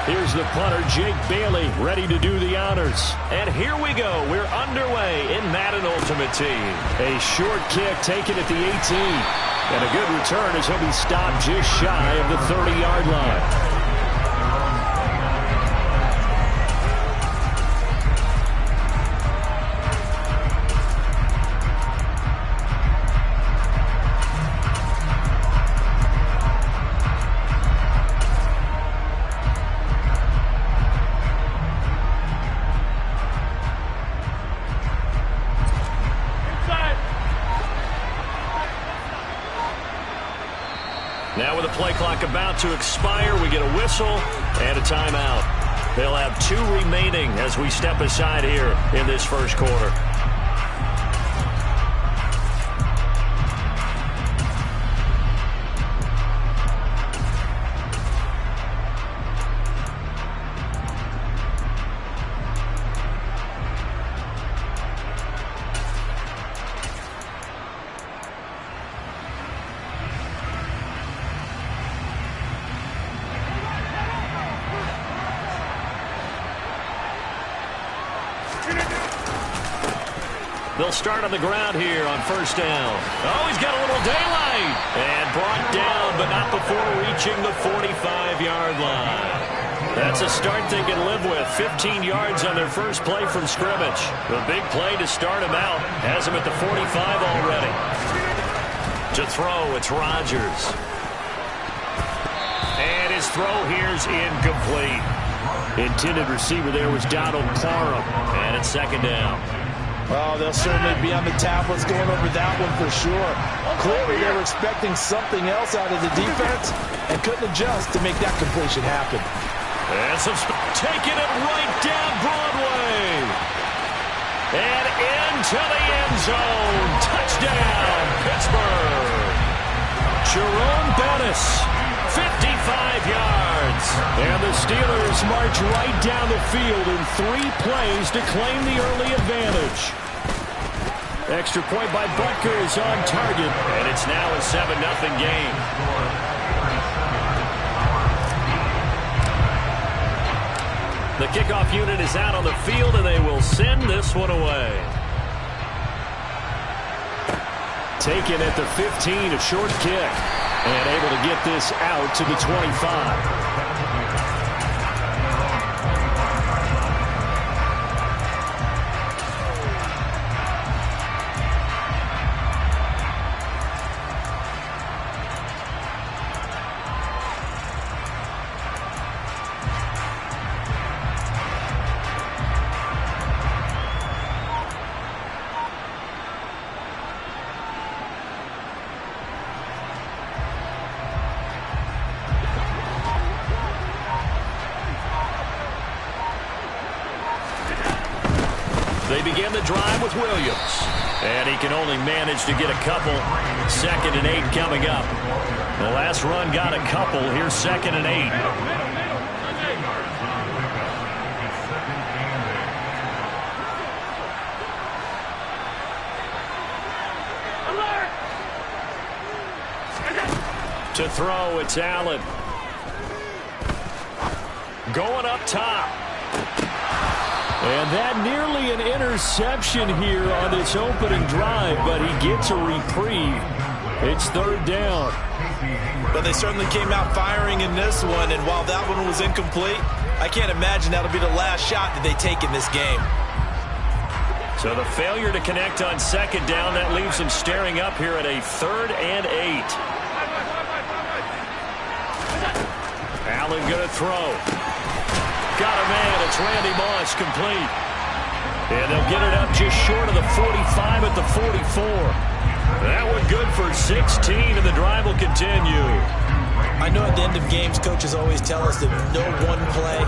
Here's the punter, Jake Bailey, ready to do the honors. And here we go. We're underway in Madden Ultimate Team. A short kick taken at the 18. And a good return as he'll be stopped just shy of the 30-yard line. Now with the play clock about to expire, we get a whistle and a timeout. They'll have 2 remaining as we step aside here in this first quarter. They'll start on the ground here on first down. Oh, he's got a little daylight. And brought down, but not before reaching the 45-yard line. That's a start they can live with. 15 yards on their first play from scrimmage. The big play to start him out. Has him at the 45 already. To throw, it's Rodgers. And his throw here's incomplete. Intended receiver there was Donald Parham. And it's second down. Oh, they'll certainly be on the tablets going over that one for sure. Clearly, they were expecting something else out of the defense and couldn't adjust to make that completion happen. And taking it right down Broadway. And into the end zone. Touchdown, Pittsburgh. Jerome Bettis, 55 yards. And the Steelers march right down the field in 3 plays to claim the early advantage. Extra point by Butker is on target. And it's now a 7-0 game. The kickoff unit is out on the field, and they will send this one away. Taken at the 15, a short kick. And able to get this out to the 25. They begin the drive with Williams. And he can only manage to get a couple. 2nd and 8 coming up. The last run got a couple. Here's 2nd and 8. To throw, it's Allen. Going up top. And that nearly an interception here on this opening drive, but he gets a reprieve. It's 3rd down. But they certainly came out firing in this one, and while that one was incomplete, I can't imagine that'll be the last shot that they take in this game. So the failure to connect on 2nd down, that leaves them staring up here at a 3rd and 8. Allen going to throw. Got a man. It's Randy Moss, complete. And they'll get it up just short of the 45 at the 44. That one good for 16, and the drive will continue. I know at the end of games, coaches always tell us that no one play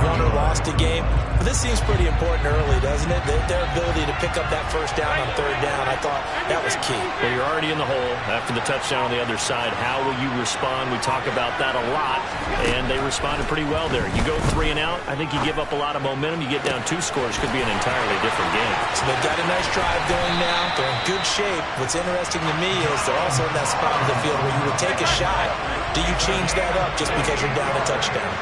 won or lost a game. But this seems pretty important early, doesn't it? Their ability to pick up that first down on 3rd down, I thought that was key. Well, you're already in the hole after the touchdown on the other side. How will you respond? We talk about that a lot, and they responded pretty well there. You go 3 and out, I think you give up a lot of momentum. You get down 2 scores, could be an entirely different game. So they've got a nice drive going now. They're in good shape. What's interesting to me is they're also in that spot of the field where you would take a shot. Do you change that up just because you're down a touchdown?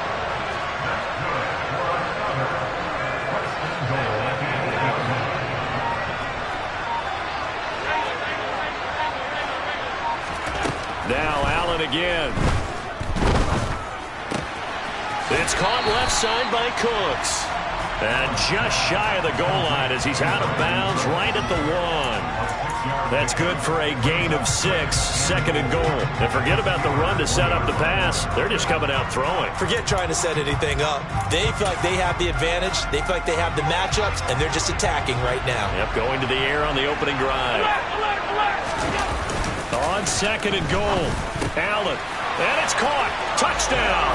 Now Allen again. It's caught left side by Cooks. And just shy of the goal line as he's out of bounds right at the 1. That's good for a gain of 6, 2nd and goal. And forget about the run to set up the pass. They're just coming out throwing. Forget trying to set anything up. They feel like they have the advantage. They feel like they have the matchups, and they're just attacking right now. Yep, going to the air on the opening drive. On 2nd and goal, Allen. And it's caught. Touchdown.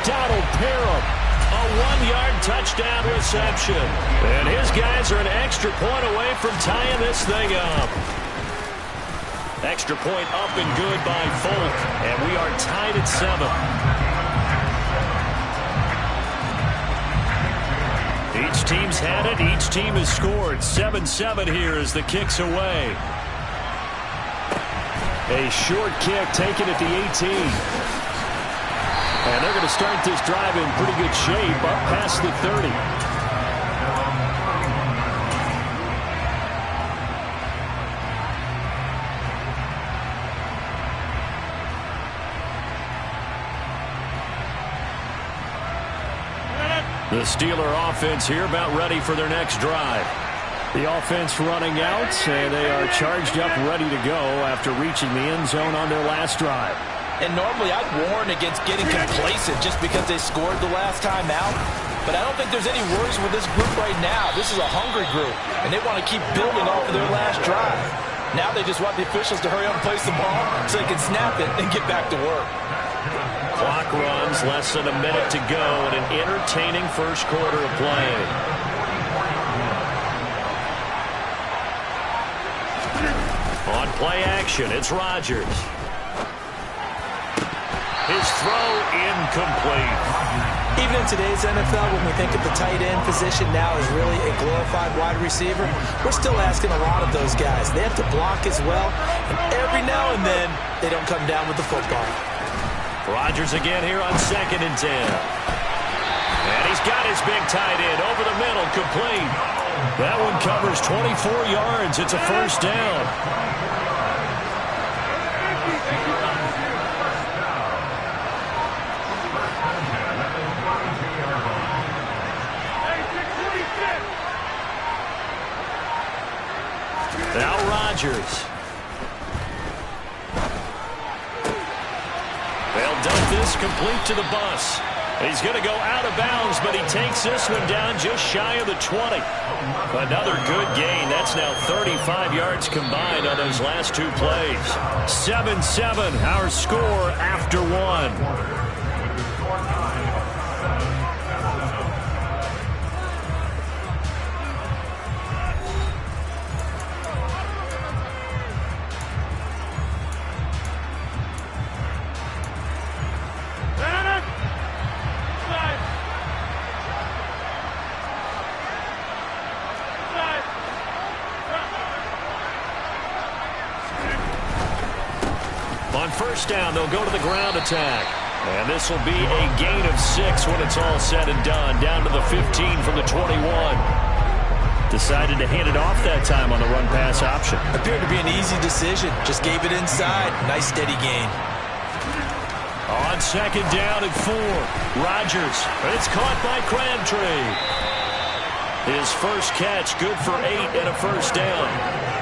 Donald Parham. A 1-yard touchdown reception. And his guys are an extra point away from tying this thing up. Extra point up and good by Folk. And we are tied at 7. Each team's had it. Each team has scored. 7-7 here as the kick's away. A short kick taken at the 18. And they're going to start this drive in pretty good shape up past the 30. The Steeler offense here about ready for their next drive. The offense running out, and they are charged up, ready to go after reaching the end zone on their last drive. And normally I'd warn against getting complacent just because they scored the last time out. But I don't think there's any worries with this group right now. This is a hungry group, and they want to keep building off of their last drive. Now they just want the officials to hurry up and place the ball so they can snap it and get back to work. Clock runs, less than a minute to go in an entertaining first quarter of play. On play action, it's Rodgers. His throw incomplete. Even in today's NFL, when we think of the tight end position now as really a glorified wide receiver, we're still asking a lot of those guys. They have to block as well, and every now and then they don't come down with the football. Rodgers again here on 2nd and 10. And he's got his big tight end over the middle, complete. That one covers 24 yards. It's a first down. Now Rodgers. They'll dump this complete to the bus. He's going to go out of bounds, but he takes this one down just shy of the 20. Another good gain. That's now 35 yards combined on those last two plays. 7-7, our score after 1. On first down, they'll go to the ground attack. And this will be a gain of 6 when it's all said and done. Down to the 15 from the 21. Decided to hand it off that time on the run-pass option. Appeared to be an easy decision. Just gave it inside. Nice steady gain. On 2nd down and 4. Rodgers. It's caught by Crabtree. His first catch, good for 8 and a first down.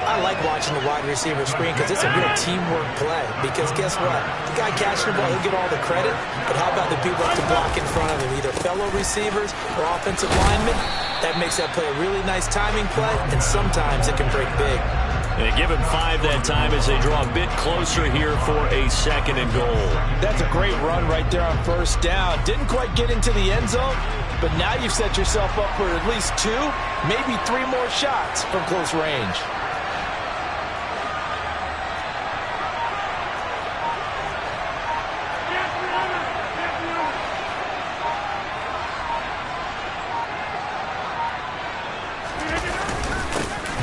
I like watching the wide receiver screen because it's a real teamwork play. Because guess what? The guy catching the ball, he'll get all the credit. But how about the people that have to block in front of him, either fellow receivers or offensive linemen? That makes that play a really nice timing play, and sometimes it can break big. And give him 5 that time as they draw a bit closer here for a 2nd and goal. That's a great run right there on first down. Didn't quite get into the end zone, but now you've set yourself up for at least 2, maybe 3 more shots from close range.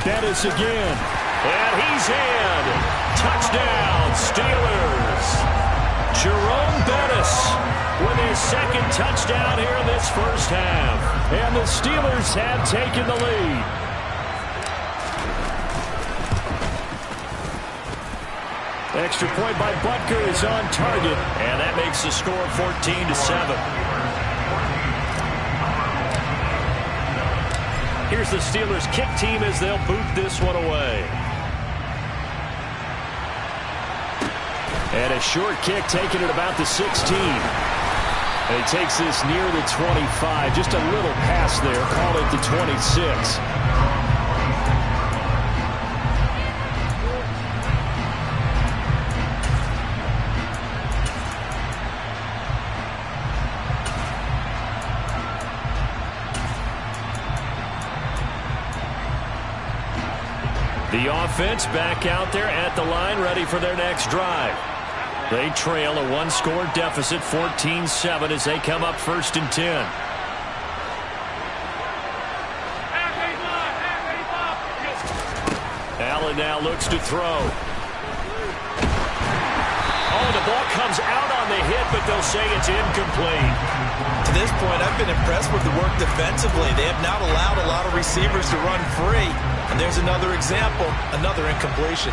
Bettis again. And he's in. Touchdown, Steelers. Jerome Bettis with his 2nd touchdown here in this first half. And the Steelers have taken the lead. Extra point by Butker is on target. And that makes the score 14-7. Here's the Steelers kick team as they'll boot this one away. And a short kick taken at about the 16. And he takes this near the 25. Just a little pass there. Call it the 26. The offense back out there at the line, ready for their next drive. They trail a one-score deficit, 14-7, as they come up 1st and 10. Allen now looks to throw. Oh, the ball comes out on the hit, but they'll say it's incomplete. To this point, I've been impressed with the work defensively. They have not allowed a lot of receivers to run free. And there's another example, another incompletion.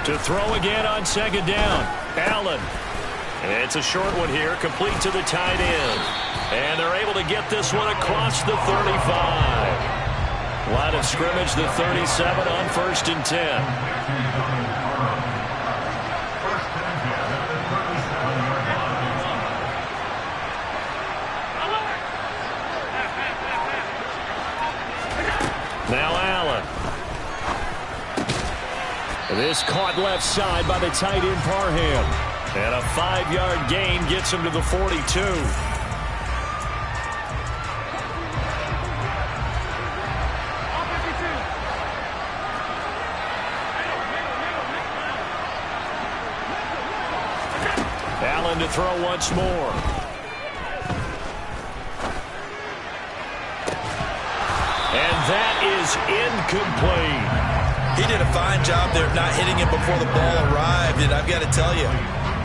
To throw again on 2nd down. Allen. It's a short one here, complete to the tight end. And they're able to get this one across the 35. Line of scrimmage, the 37 on 1st and 10. Now Allen. This caught left side by the tight end Parham. And a 5-yard gain gets him to the 42. Allen to throw once more. And that is incomplete. He did a fine job there of not hitting it before the ball arrived. And I've got to tell you,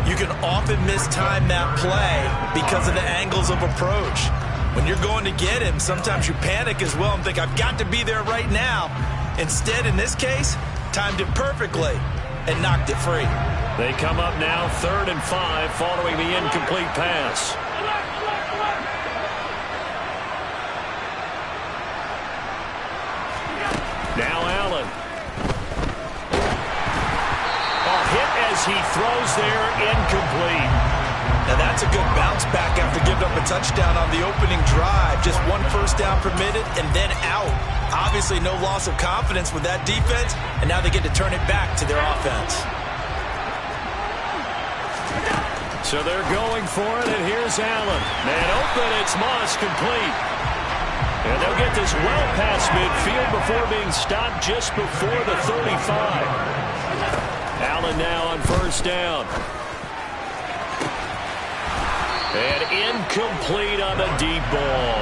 you can often mistime that play because of the angles of approach. When you're going to get him, sometimes you panic as well and think, I've got to be there right now. Instead, in this case, timed it perfectly and knocked it free. They come up now 3rd and 5 following the incomplete pass. Now Allen. Hit as he throws there, incomplete. Now that's a good bounce back after giving up a touchdown on the opening drive. Just 1 first down permitted and then out. Obviously no loss of confidence with that defense, and now they get to turn it back to their offense. So they're going for it, and here's Allen. Man open, it's Moss, complete. And they'll get this well past midfield before being stopped just before the 35. Allen now on 1st down. And incomplete on the deep ball.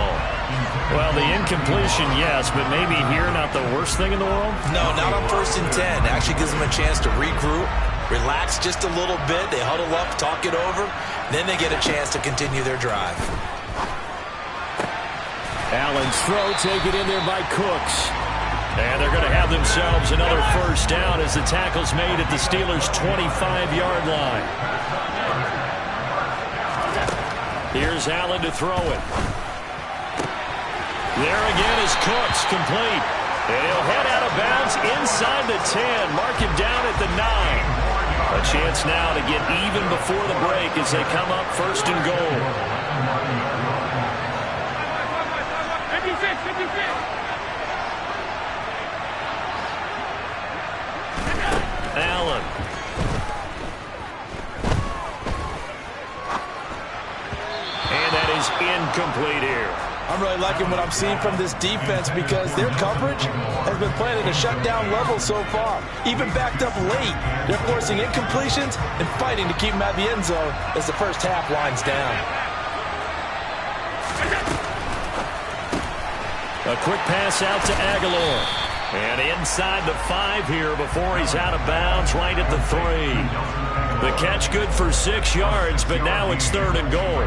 Well, the incompletion, yes, but maybe here not the worst thing in the world? No, not on 1st and 10. Actually gives them a chance to regroup, relax just a little bit. They huddle up, talk it over. Then they get a chance to continue their drive. Allen's throw taken in there by Cooks. And they're going to have themselves another 1st down as the tackle's made at the Steelers' 25-yard line. Here's Allen to throw it. There again is Cooks, complete. And he'll head out of bounds inside the 10. Mark him down at the 9. A chance now to get even before the break as they come up 1st and goal. 56, 56. Allen. And that is incomplete here. I'm really liking what I'm seeing from this defense because their coverage has been playing at a shutdown level so far. Even backed up late, they're forcing incompletions and fighting to keep them at the end zone as the first half winds down. A quick pass out to Aguilar. And inside the 5 here before he's out of bounds, right at the 3. The catch good for 6 yards, but now it's 3rd and goal.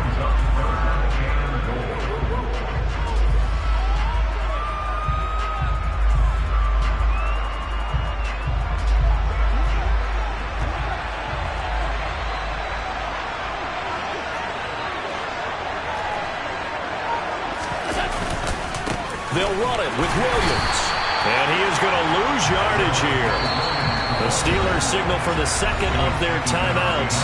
They'll run it with Williams. And he is going to lose yardage here. The Steelers signal for the second of their timeouts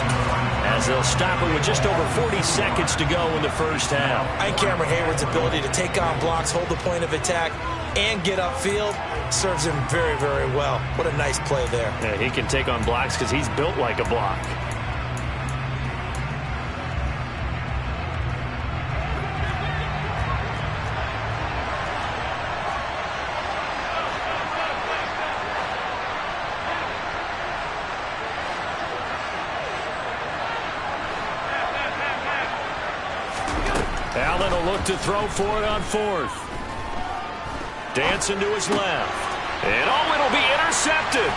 as they'll stop it with just over 40 seconds to go in the first half. I think Cameron Hayward's ability to take on blocks, hold the point of attack, and get upfield serves him very, very well. What a nice play there. Yeah, he can take on blocks because he's built like a block. Allen will look to throw for it on fourth. Dancing to his left. And it'll be intercepted.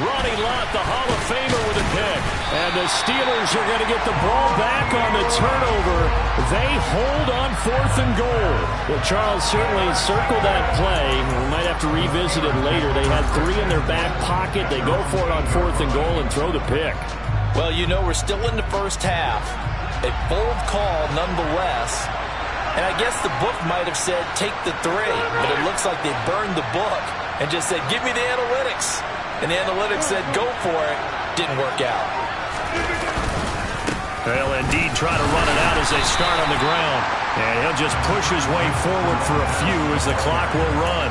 Ronnie Lott, the Hall of Famer, with a pick. And the Steelers are going to get the ball back on the turnover. They hold on 4th and goal. Well, Charles, certainly circled that play. We might have to revisit it later. They had 3 in their back pocket. They go for it on 4th and goal and throw the pick. Well, you know, we're still in the first half. A bold call nonetheless. And I guess the book might have said take the 3, but it looks like they burned the book and just said give me the analytics. And the analytics said go for it. Didn't work out. They'll indeed try to run it out as they start on the ground. And he'll just push his way forward for a few as the clock will run.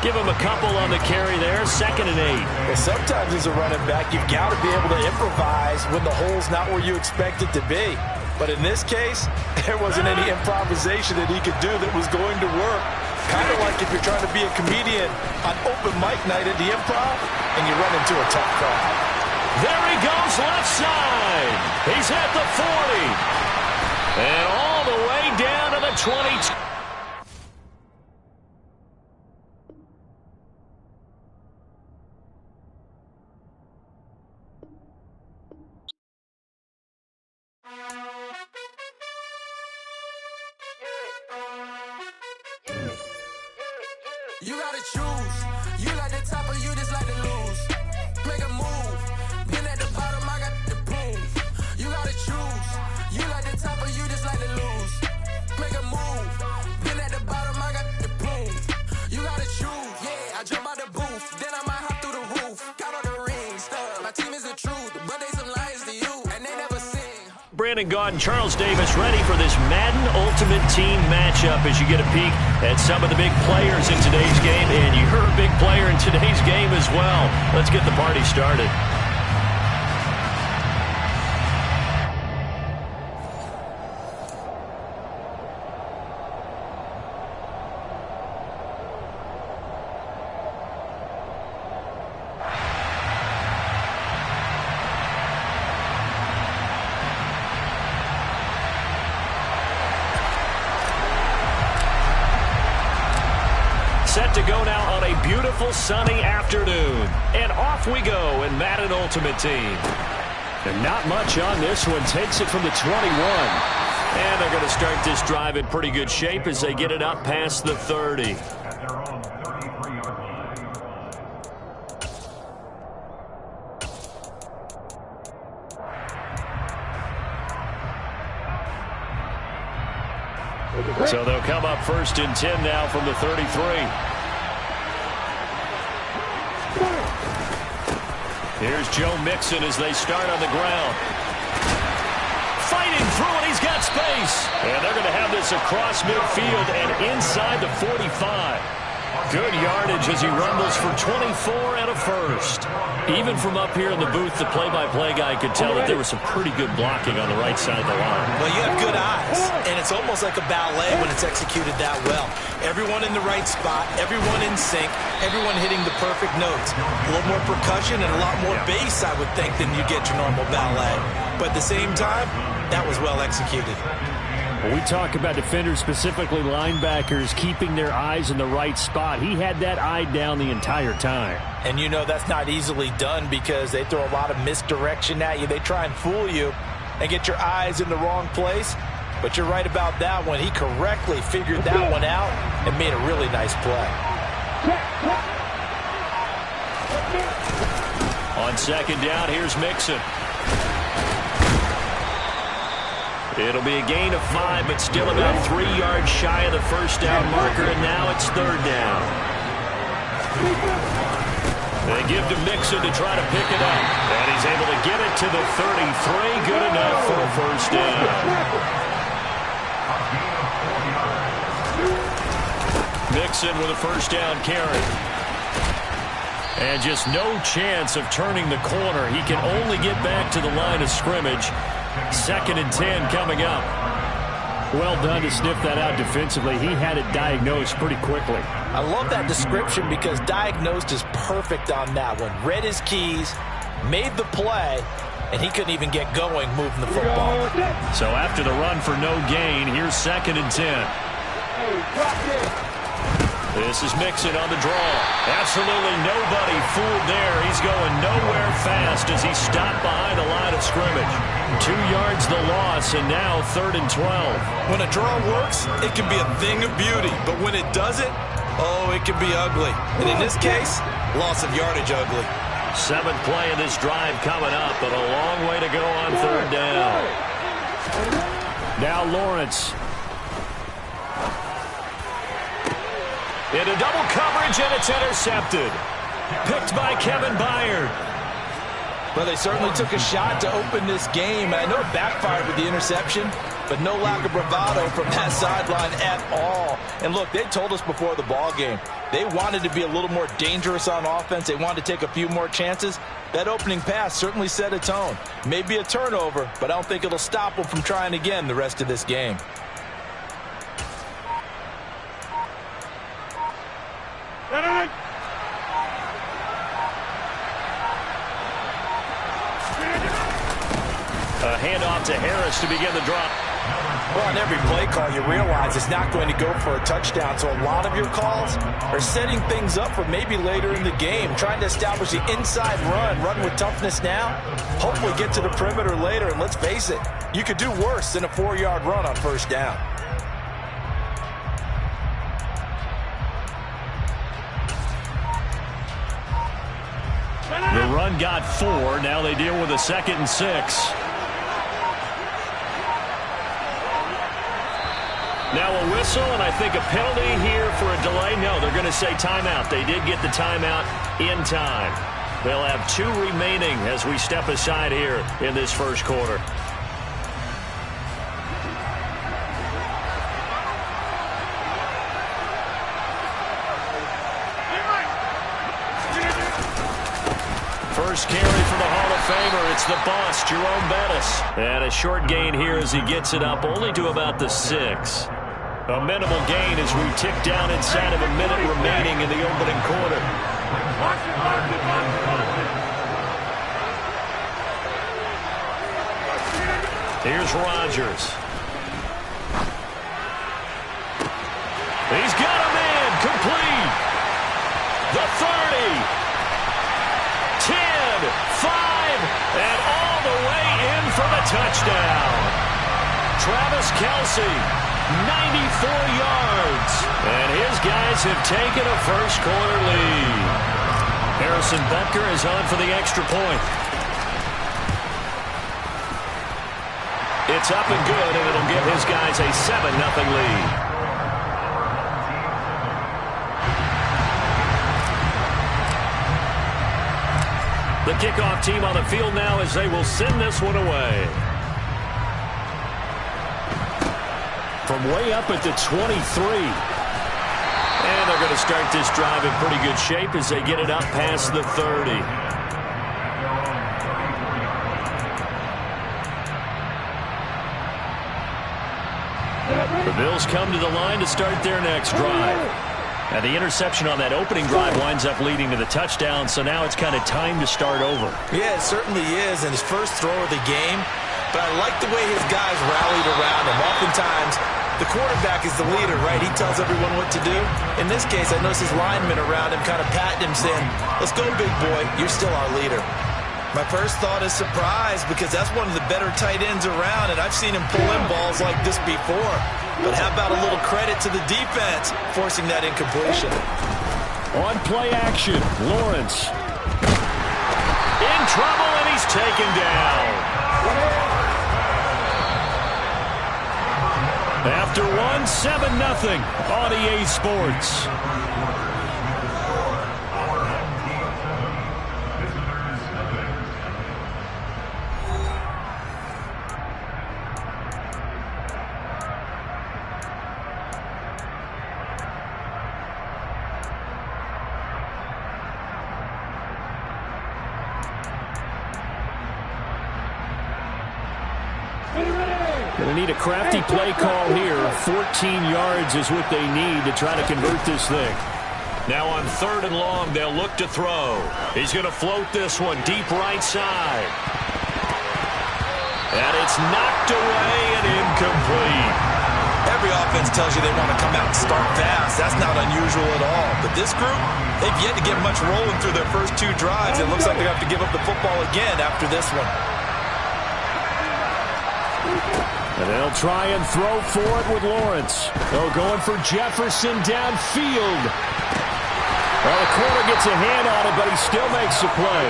Give him a couple on the carry there, 2nd and 8. Well, sometimes as a running back, you've got to be able to improvise when the hole's not where you expect it to be. But in this case, there wasn't any improvisation that he could do that was going to work. Kind of like if you're trying to be a comedian on open mic night at the Improv and you run into a tough crowd. There he goes left side. He's at the 40. And all the way down to the 22. You gotta choose. You like the top or you just like to lose. Make a move. Been at the bottom, I got the boom. You gotta choose. You like the top or you just like to lose. Make a move. Been at the bottom, I got the boom. You gotta choose. Yeah, I jump out the booth. Then I might hop through the roof. Count on the rings. My team is the truth, but they some liars to you, and they never sing. Brandon Gaud and Charles Davis ready for this Madden Ultimate Team matchup as you get a peek at some of the big players in today's game. And you're a big player in today's game as well. Let's get the party started. Set to go now on a beautiful sunny afternoon. And off we go in Madden Ultimate Team. And not much on this one. Takes it from the 21. And they're going to start this drive in pretty good shape as they get it up past the 30. So they'll come up 1st and 10 now from the 33. Here's Joe Mixon as they start on the ground. Fighting through it, he's got space. And they're going to have this across midfield and inside the 45. Good yardage as he rumbles for 24 and a first. Even from up here in the booth, the play-by-play guy could tell that there was some pretty good blocking on the right side of the line. Well, you have good eyes, and it's almost like a ballet when it's executed that well. Everyone in the right spot, everyone in sync, everyone hitting the perfect notes. A little more percussion and a lot more bass, I would think, than you get your normal ballet. But at the same time, that was well executed. When we talk about defenders, specifically linebackers, keeping their eyes in the right spot. He had that eye down the entire time. And you know that's not easily done because they throw a lot of misdirection at you. They try and fool you and get your eyes in the wrong place. But you're right about that one. He correctly figured that one out and made a really nice play. On 2nd down, here's Mixon. It'll be a gain of 5, but still about 3 yards shy of the first down marker, and now it's third down. They give to Mixon to try to pick it up, and he's able to get it to the 33. Good enough for a first down. Mixon with a first down carry. And just no chance of turning the corner. He can only get back to the line of scrimmage. 2nd and 10 coming up. Well done to sniff that out defensively. He had it diagnosed pretty quickly. I love that description because diagnosed is perfect on that one. Read his keys, made the play, and he couldn't even get going moving the football. So after the run for no gain, here's 2nd and 10. This is Mixon on the draw. Absolutely nobody fooled there. He's going nowhere fast as he stopped behind the line of scrimmage. 2 yards the loss, and now 3rd and 12. When a draw works, it can be a thing of beauty. But when it doesn't, oh, it can be ugly. And in this case, loss of yardage ugly. 7th play of this drive coming up, but a long way to go on 3rd down. Now Lawrence. Into double coverage, and it's intercepted. Picked by Kevin Byard. Well, they certainly took a shot to open this game. I know it backfired with the interception, but no lack of bravado from that sideline at all. And look, they told us before the ball game, they wanted to be a little more dangerous on offense. They wanted to take a few more chances. That opening pass certainly set a tone. Maybe a turnover, but I don't think it'll stop them from trying again the rest of this game. A handoff to Harris to begin the drop. Well, on every play call, you realize it's not going to go for a touchdown. So a lot of your calls are setting things up for maybe later in the game, trying to establish the inside run with toughness now, hopefully get to the perimeter later. And let's face it, you could do worse than a 4-yard run on first down. The run got 4. Now they deal with a 2nd and 6. Now a whistle, and I think a penalty here for a delay. No, they're going to say timeout. They did get the timeout in time. They'll have 2 remaining as we step aside here in this first quarter. First carry for the Hall of Famer. It's the boss, Jerome Bettis. And a short gain here as he gets it up only to about the 6. A minimal gain as we tick down inside of a minute remaining in the opening quarter. Here's Rodgers. He's got a man complete. The 30. 10, 5, and all the way in for the touchdown. Travis Kelce, 94 yards. And his guys have taken a first quarter lead. Harrison Butker is on for the extra point. It's up and good, and it'll give his guys a 7-0 lead. The kickoff team on the field now as they will send this one away. From way up at the 23. And they're going to start this drive in pretty good shape as they get it up past the 30. The Bills come to the line to start their next drive. Now, the interception on that opening drive winds up leading to the touchdown, so now it's kind of time to start over. Yeah, it certainly is, and his first throw of the game. But I like the way his guys rallied around him. Oftentimes, the quarterback is the leader, right? He tells everyone what to do. In this case, I noticed his linemen around him kind of patting him, saying, "Let's go, big boy. You're still our leader." My first thought is surprise, because that's one of the better tight ends around, and I've seen him pull in balls like this before. But how about a little credit to the defense forcing that incompletion? On play action, Lawrence. In trouble, and he's taken down. After one, 7-0 on EA Sports. Going to need a crafty play call here. 14 yards is what they need to try to convert this thing. Now on 3rd and long, they'll look to throw. He's going to float this one deep right side. And it's knocked away and incomplete. Every offense tells you they want to come out and start fast. That's not unusual at all. But this group, they've yet to get much rolling through their first 2 drives. It looks like they have to give up the football again after this one. And they'll try and throw for it with Lawrence. They're going for Jefferson downfield. Well, the corner gets a hand on it, but he still makes the play.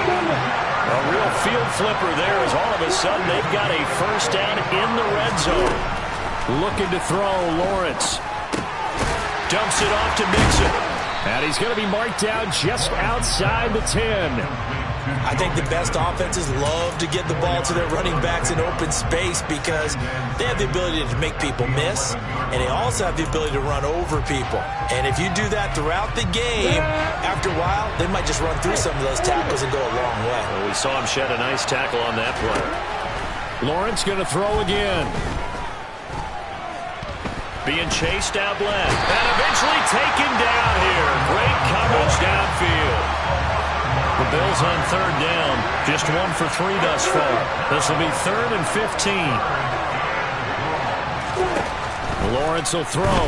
A real field flipper there as all of a sudden they've got a first down in the red zone. Looking to throw, Lawrence. Dumps it off to Mixon. And he's going to be marked down just outside the 10. I think the best offenses love to get the ball to their running backs in open space because they have the ability to make people miss, and they also have the ability to run over people. And if you do that throughout the game, after a while, they might just run through some of those tackles and go a long way. Well, we saw him shed a nice tackle on that play. Lawrence going to throw again. Being chased out left. And eventually taken down here. Great coverage downfield. The Bills on 3rd down. Just 1 for 3 thus far. This will be 3rd and 15. Lawrence will throw.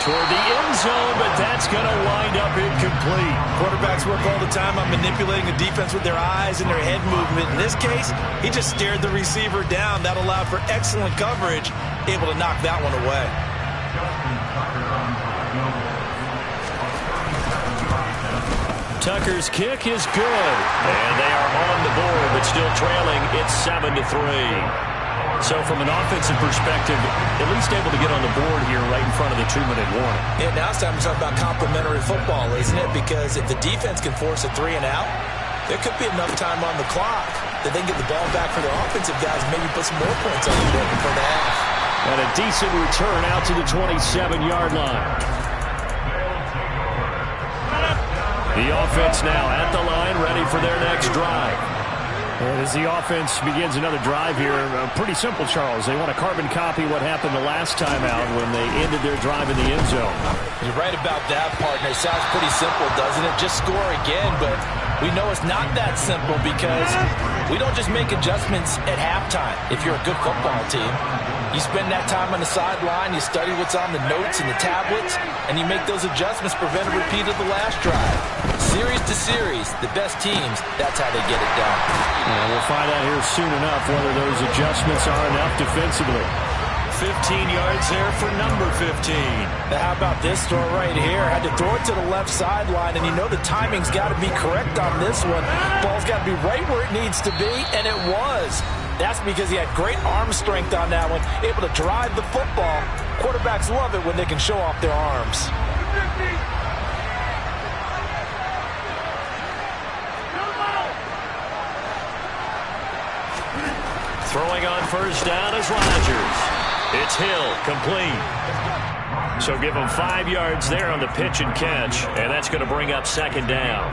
Toward the end zone, but that's going to wind up incomplete. Quarterbacks work all the time on manipulating the defense with their eyes and their head movement. In this case, he just stared the receiver down. That allowed for excellent coverage, able to knock that one away. Tucker's kick is good. And they are on the board, but still trailing. It's 7-3. So from an offensive perspective, at least able to get on the board here right in front of the 2-minute warning. Yeah, now it's time to talk about complementary football, isn't it? Because if the defense can force a 3 and out, there could be enough time on the clock that they can get the ball back for their offensive guys and maybe put some more points on the board before the half. And a decent return out to the 27-yard line. The offense now at the line, ready for their next drive. And as the offense begins another drive here, pretty simple, Charles. They want to carbon copy what happened the last time out when they ended their drive in the end zone. You're right about that, partner. It sounds pretty simple, doesn't it? Just score again, but we know it's not that simple because we don't just make adjustments at halftime if you're a good football team. You spend that time on the sideline, you study what's on the notes and the tablets, and you make those adjustments, prevent a repeat of the last drive. Series to series, the best teams, that's how they get it done. And we'll find out here soon enough whether those adjustments are enough defensively. 15 yards there for number 15. Now how about this throw right here? Had to throw it to the left sideline, and you know the timing's got to be correct on this one. Ball's got to be right where it needs to be, and it was. That's because he had great arm strength on that one, able to drive the football. Quarterbacks love it when they can show off their arms. Throwing on first down is Rodgers. It's Hill, complete. So give him 5 yards there on the pitch and catch, and that's going to bring up 2nd down.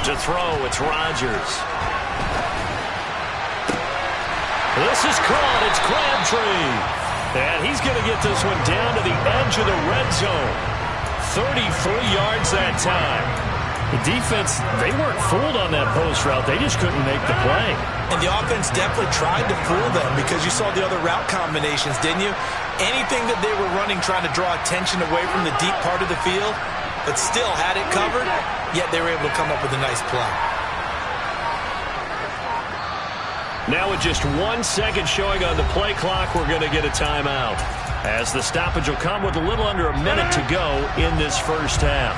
To throw, it's Rodgers. This is caught. It's Crabtree. And he's going to get this one down to the edge of the red zone. 33 yards that time. The defense, they weren't fooled on that post route. They just couldn't make the play. And the offense definitely tried to fool them because you saw the other route combinations, didn't you? Anything that they were running trying to draw attention away from the deep part of the field, but still had it covered, yet they were able to come up with a nice play. Now with just 1 second showing on the play clock, we're going to get a timeout, as the stoppage will come with a little under a minute to go in this first half.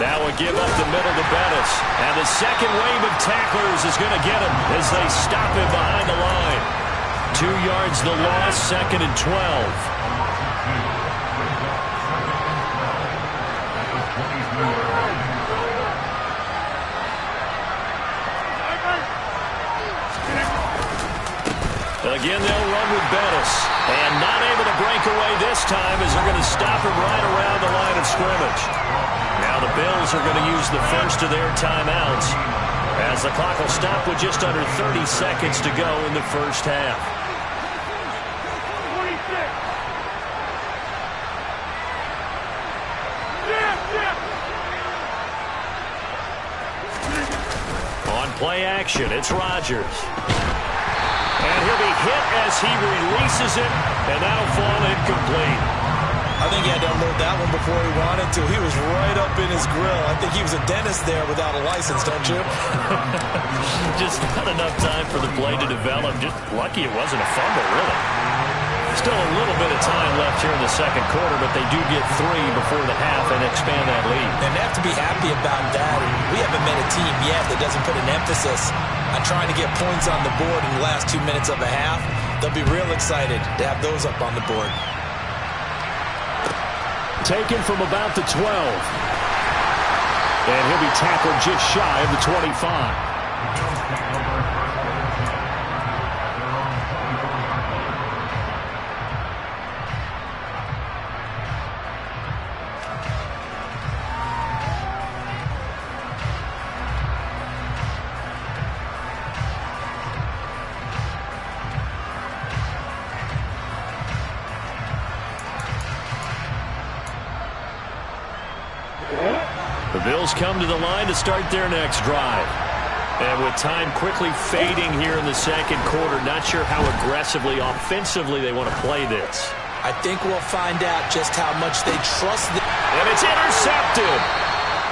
Now a give up the middle to Bettis. And the second wave of tacklers is going to get him as they stop him behind the line. 2 yards the loss, 2nd and 12. Again, they'll run with Bettis. And not able to break away this time as they're going to stop him right around the line of scrimmage. Now the Bills are going to use the first of their timeouts as the clock will stop with just under 30 seconds to go in the first half. 26. On play action, it's Rodgers. And he'll be hit as he releases it, and that'll fall incomplete. I think he had to unload that one before he wanted to. He was right up in his grill. I think he was a dentist there without a license, don't you? Just not enough time for the play to develop. Just lucky it wasn't a fumble, really. Still a little bit of time left here in the second quarter, but they do get 3 before the half and expand that lead. And they have to be happy about that. And we haven't met a team yet that doesn't put an emphasis on trying to get points on the board in the last 2 minutes of a half. They'll be real excited to have those up on the board. Taken from about the 12. And he'll be tackled just shy of the 25. The Bills come to the line to start their next drive. And with time quickly fading here in the second quarter, not sure how aggressively, offensively they want to play this. I think we'll find out just how much they trust them. And it's intercepted.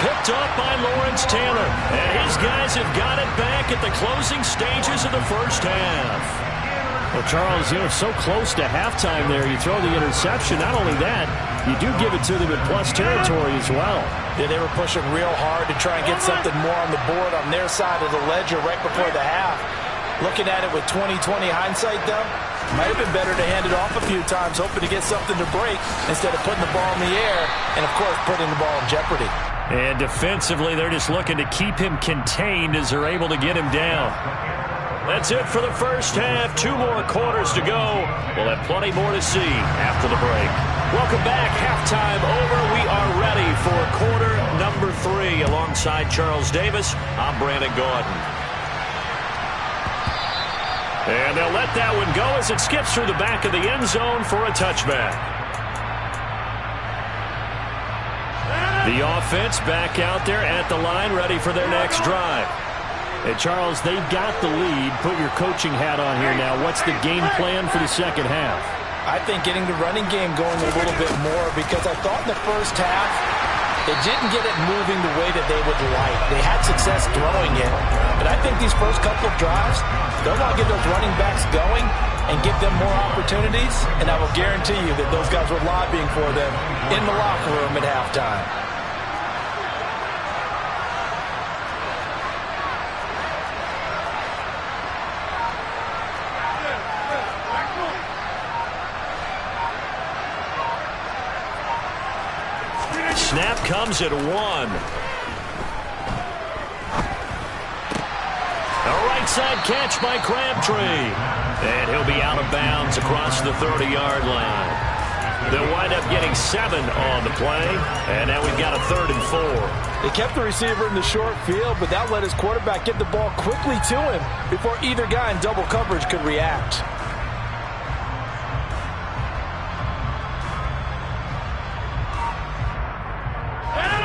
Picked off by Lawrence Taylor. And his guys have got it back at the closing stages of the first half. Well, Charles, so close to halftime there. You throw the interception. Not only that, you do give it to them in plus territory as well. Yeah, they were pushing real hard to try and get something more on the board on their side of the ledger right before the half. Looking at it with 20/20 hindsight, though, might have been better to hand it off a few times, hoping to get something to break instead of putting the ball in the air and, of course, putting the ball in jeopardy. And defensively, they're just looking to keep him contained as they're able to get him down. That's it for the first half. 2 more quarters to go. We'll have plenty more to see after the break. Welcome back. Halftime over. We are ready for quarter number 3. Alongside Charles Davis, I'm Brandon Gaudin. And they'll let that one go as it skips through the back of the end zone for a touchback. The offense back out there at the line, ready for their next drive. And, Charles, they've got the lead. Put your coaching hat on here now. What's the game plan for the second half? I think getting the running game going a little bit more, because I thought in the first half they didn't get it moving the way that they would like. They had success throwing it, but I think these first couple of drives, they'll want to get those running backs going and give them more opportunities, and I will guarantee you that those guys were lobbying for them in the locker room at halftime. Snap comes at 1. A right side catch by Crabtree. And he'll be out of bounds across the 30-yard line. They'll wind up getting 7 on the play. And now we've got a 3rd and 4. They kept the receiver in the short field, but that let his quarterback get the ball quickly to him before either guy in double coverage could react.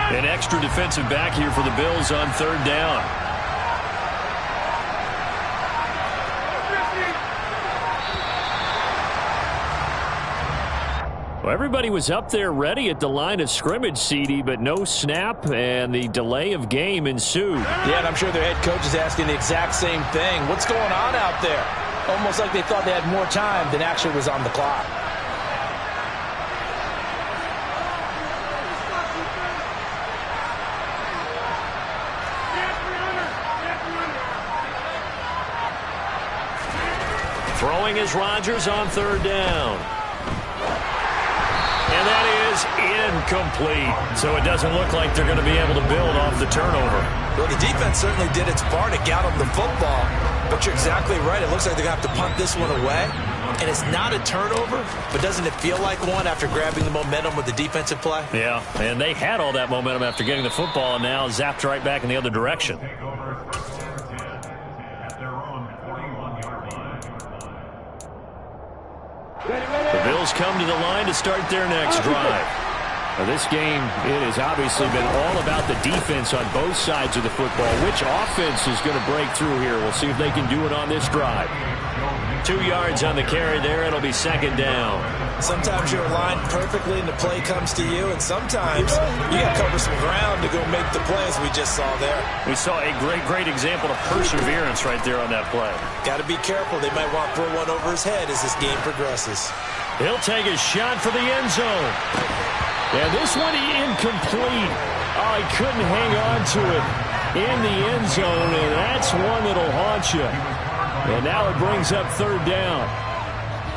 An extra defensive back here for the Bills on 3rd down. Well, everybody was up there ready at the line of scrimmage, CD, but no snap, and the delay of game ensued. Yeah, and I'm sure their head coach is asking the exact same thing. What's going on out there? Almost like they thought they had more time than actually was on the clock. Throwing is Rodgers on third down. And that is incomplete. So it doesn't look like they're going to be able to build off the turnover. Well, the defense certainly did its part to get them the football. But you're exactly right. It looks like they're going to have to punt this one away. And it's not a turnover, but doesn't it feel like one after grabbing the momentum with the defensive play? Yeah, and they had all that momentum after getting the football, and now zapped right back in the other direction. The Bills come to the line to start their next drive. Now, this game, it has obviously been all about the defense on both sides of the football. Which offense is going to break through here? We'll see if they can do it on this drive. 2 yards on the carry there. It'll be second down. Sometimes you're aligned perfectly and the play comes to you, and sometimes you got to cover some ground to go make the plays we just saw there. We saw a great example of perseverance right there on that play. Got to be careful. They might want to throw one over his head as this game progresses. He'll take a shot for the end zone. And this one incomplete. Oh, he couldn't hang on to it in the end zone, and that's one that'll haunt you. And now it brings up third down.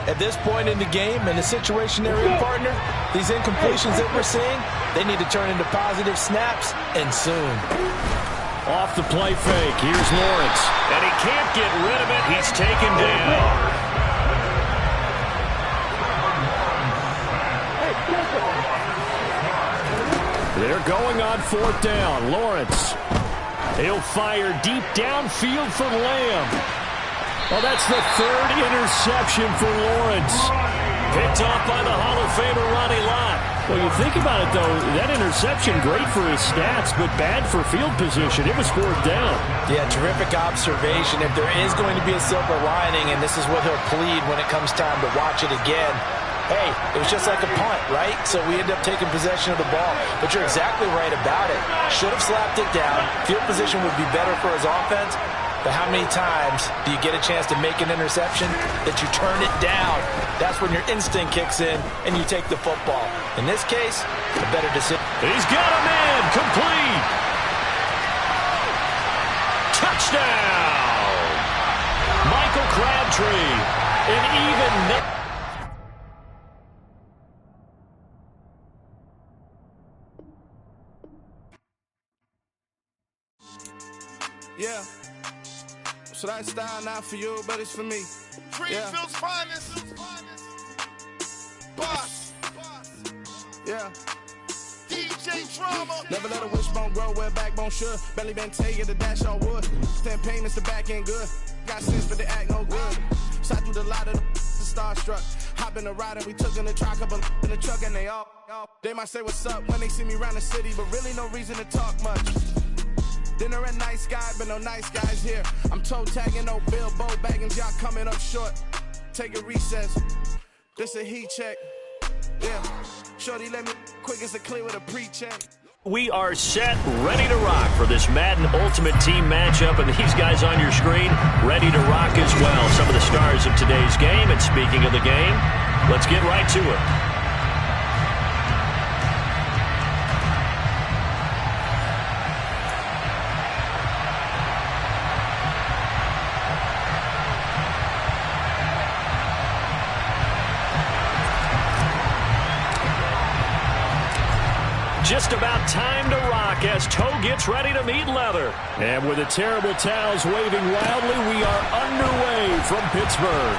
At this point in the game, in the situation they're in, partner, these incompletions that we're seeing, they need to turn into positive snaps, and soon. Off the play fake, here's Lawrence. And he can't get rid of it. He's taken down. They're going on fourth down. Lawrence. He'll fire deep downfield for Lamb. Well, that's the third interception for Lawrence. Picked off by the Hall of Famer Ronnie Lott. Well, you think about it, though, that interception, great for his stats, but bad for field position. It was fourth down. Yeah, terrific observation. If there is going to be a silver lining, and this is what he'll plead when it comes time to watch it again, hey, it was just like a punt, right? So we end up taking possession of the ball. But you're exactly right about it. Should have slapped it down. Field position would be better for his offense. But how many times do you get a chance to make an interception that you turn it down? That's when your instinct kicks in and you take the football. In this case, a better decision. He's got a man. Complete. Touchdown. Michael Crabtree. An even net. Yeah. So that style not for you, but it's for me. Greenfield's finest. Boss. Yeah. DJ Drama. Never let a wishbone grow where a backbone should. Belly been tell you the dash on wood. 10 payments, the back end good. Got sense, but they act no good. Shot through the lot of the starstruck. Hop in the ride and we took in the truck, couple in the truck, and they all. They might say what's up when they see me around the city, but really no reason to talk much. Dinner a nice guy, but no nice guys here. I'm toe tagging, no Bilbo bagging, y'all coming up short. Take a recess. This a heat check. Yeah. Shorty, let me quick as a clear with a pre-check. We are set, ready to rock for this Madden Ultimate Team matchup, and these guys on your screen ready to rock as well. Some of the stars of today's game, and speaking of the game, let's get right to it. Just about time to rock as Toe gets ready to meet leather. And with the terrible towels waving wildly, we are underway from Pittsburgh.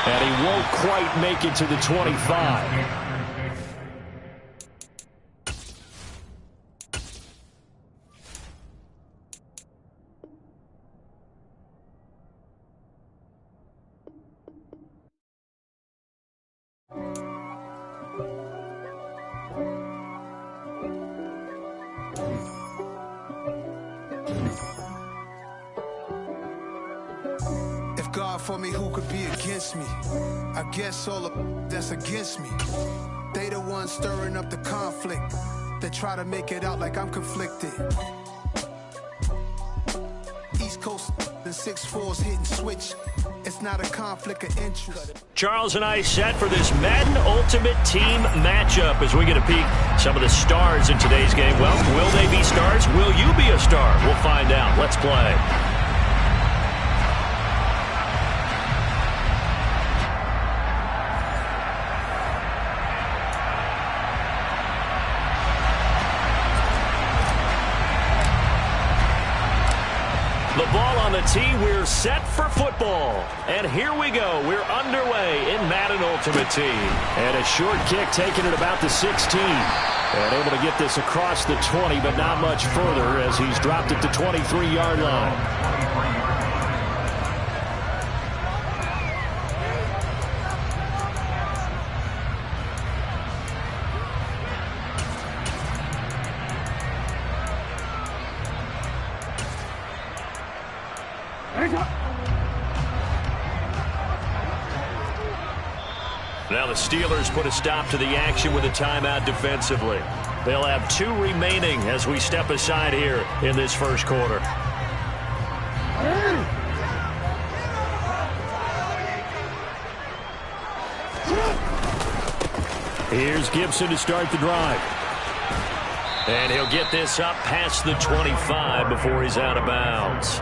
And he won't quite make it to the 25. for me, who could be against me? I guess all the that's against me. They the ones stirring up the conflict. They try to make it out like I'm conflicted. East Coast and 6'4s hitting switch. It's not a conflict of interest. Charles and I set for this Madden Ultimate Team matchup as we get a peek some of the stars in today's game. Well, will they be stars? Will you be a star? We'll find out. Let's play. The ball on the tee, we're set for football. And here we go. We're underway in Madden Ultimate Team. And a short kick taken at about the 16. And able to get this across the 20, but not much further as he's dropped it to 23-yard line. Now the Steelers put a stop to the action with a timeout defensively. They'll have 2 remaining as we step aside here in this first quarter. Here's Gibson to start the drive. And he'll get this up past the 25 before he's out of bounds.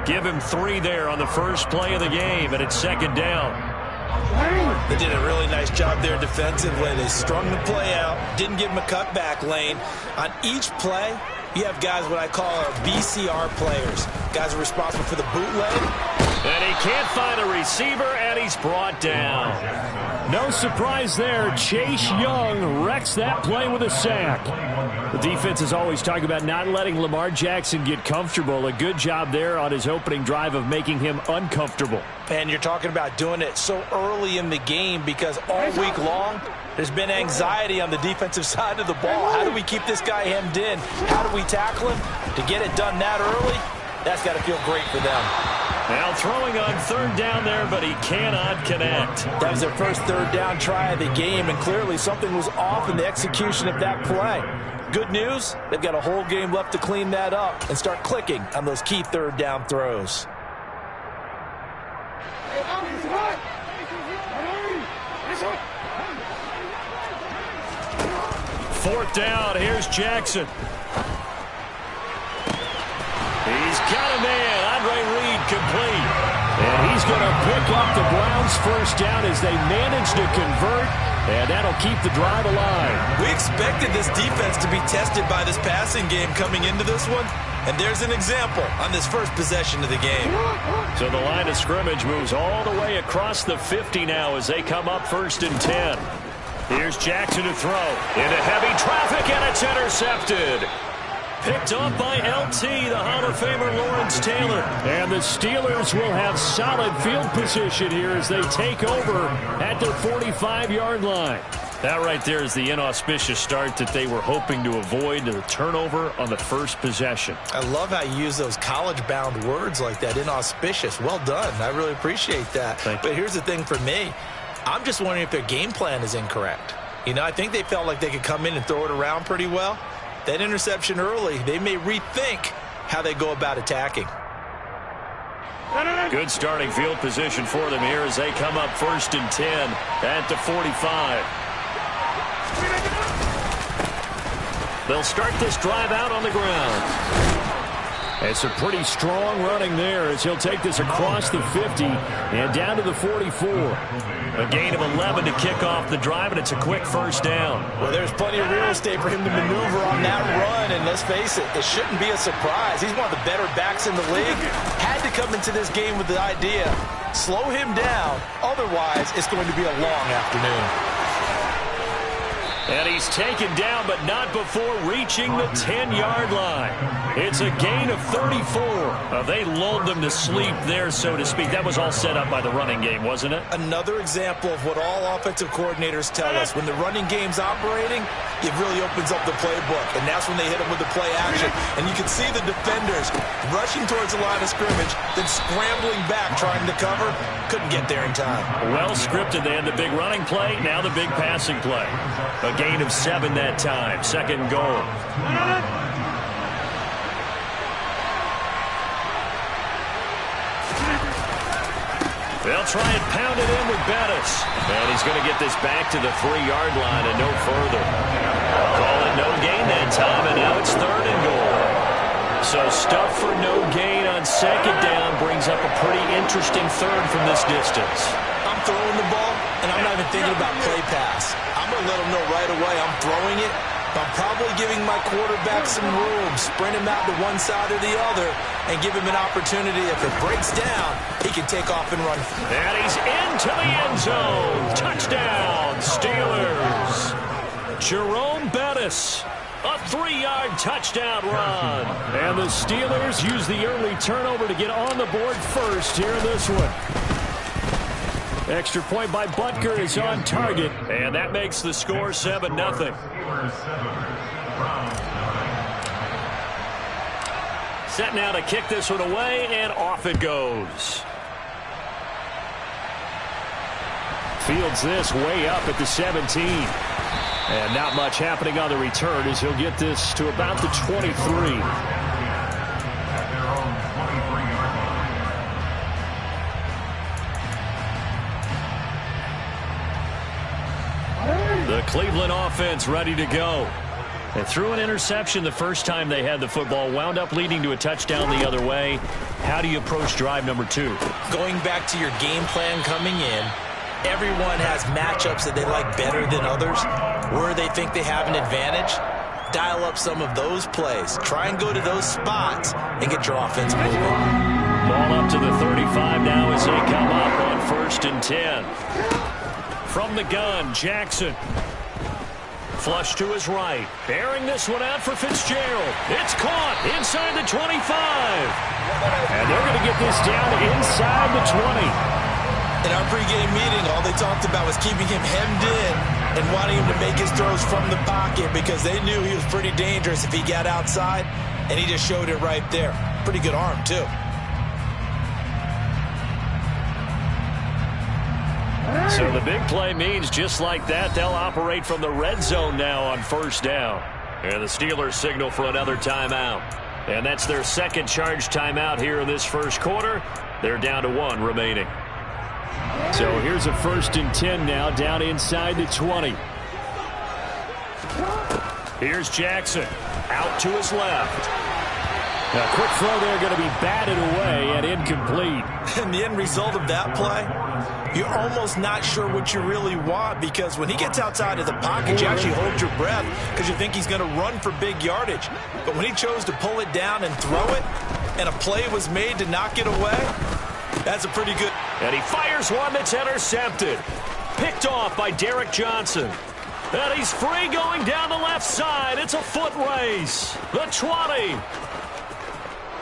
Give him 3 there on the first play of the game, and it's second down. They did a really nice job there defensively. They strung the play out, didn't give him a cutback lane. On each play, you have guys what I call our BCR players. Guys are responsible for the bootleg. And he can't find a receiver, and he's brought down. No surprise there. Chase Young wrecks that play with a sack. The defense is always talking about not letting Lamar Jackson get comfortable. A good job there on his opening drive of making him uncomfortable. And you're talking about doing it so early in the game because all week long, there's been anxiety on the defensive side of the ball. How do we keep this guy hemmed in? How do we tackle him? To get it done that early, that's got to feel great for them. Now throwing on third down there, but he cannot connect. That was their first third down try of the game, and clearly something was off in the execution of that play. Good news, they've got a whole game left to clean that up and start clicking on those key third down throws. Fourth down, here's Jackson. He's got a man, Andre Reed complete. And he's going to pick up the Browns' first down as they manage to convert, and that'll keep the drive alive. We expected this defense to be tested by this passing game coming into this one, and there's an example on this first possession of the game. So the line of scrimmage moves all the way across the 50 now as they come up 1st and 10. Here's Jackson to throw. Into heavy traffic, and it's intercepted. Picked up by LT, the Hall of Famer Lawrence Taylor. And the Steelers will have solid field position here as they take over at their 45-yard line. That right there is the inauspicious start that they were hoping to avoid, the turnover on the first possession. I love how you use those college-bound words like that, inauspicious. Well done. I really appreciate that. But here's the thing for me. I'm just wondering if their game plan is incorrect. You know, I think they felt like they could come in and throw it around pretty well. That interception early, they may rethink how they go about attacking. Good starting field position for them here as they come up 1st and 10 at the 45. They'll start this drive out on the ground. It's a pretty strong running there as he'll take this across the 50 and down to the 44. A gain of 11 to kick off the drive, and it's a quick first down. Well, there's plenty of real estate for him to maneuver on that run, and let's face it, it shouldn't be a surprise. He's one of the better backs in the league. Had to come into this game with the idea, slow him down, otherwise it's going to be a long afternoon. And he's taken down, but not before reaching the 10-yard line. It's a gain of 34. They lulled them to sleep there, so to speak. That was all set up by the running game, wasn't it? Another example of what all offensive coordinators tell us. When the running game's operating, it really opens up the playbook. And that's when they hit them with the play action. And you can see the defenders rushing towards the line of scrimmage, then scrambling back, trying to cover. Couldn't get there in time. Well scripted. They had the big running play, now the big passing play. A gain of 7 that time. Second goal. They'll try and pound it in with Bettis. And he's going to get this back to the 3-yard line and no further. Call it no gain that time, and now it's 3rd and goal. So stuff for no gain on second down brings up a pretty interesting third from this distance. I'm throwing the ball, and I'm not even thinking about play pass. I'm going to let them know right away I'm throwing it. I'm probably giving my quarterback some room, sprint him out to one side or the other, and give him an opportunity. If it breaks down, he can take off and run. And he's into the end zone. Touchdown, Steelers. Jerome Bettis. A 3-yard touchdown run. And the Steelers use the early turnover to get on the board first here in this one. Extra point by Butker is on target. And that makes the score 7-0. Set now to kick this one away, and off it goes. Fields this way up at the 17. And not much happening on the return as he'll get this to about the 23. The Cleveland offense ready to go. They threw an interception the first time they had the football, wound up leading to a touchdown the other way. How do you approach drive number 2? Going back to your game plan coming in, everyone has matchups that they like better than others, where they think they have an advantage. Dial up some of those plays. Try and go to those spots and get your offense moving. Ball up to the 35 now as they come up on 1st and 10. From the gun, Jackson. Flush to his right. Bearing this one out for Fitzgerald. It's caught inside the 25. And they're going to get this down inside the 20. In our pregame meeting, all they talked about was keeping him hemmed in and wanting him to make his throws from the pocket because they knew he was pretty dangerous if he got outside, and he just showed it right there. Pretty good arm, too. So the big play means just like that, they'll operate from the red zone now on 1st down. And the Steelers signal for another timeout. And that's their second charge timeout here in this first quarter. They're down to 1 remaining. So here's a 1st and 10 now, down inside the 20. Here's Jackson, out to his left. A quick throw there going to be batted away and incomplete. And the end result of that play, you're almost not sure what you really want, because when he gets outside of the pocket, you actually hold your breath because you think he's going to run for big yardage. But when he chose to pull it down and throw it, and a play was made to knock it away, that's a pretty good. And he fires one that's intercepted. Picked off by Derek Johnson. And he's free going down the left side. It's a foot race. The 20.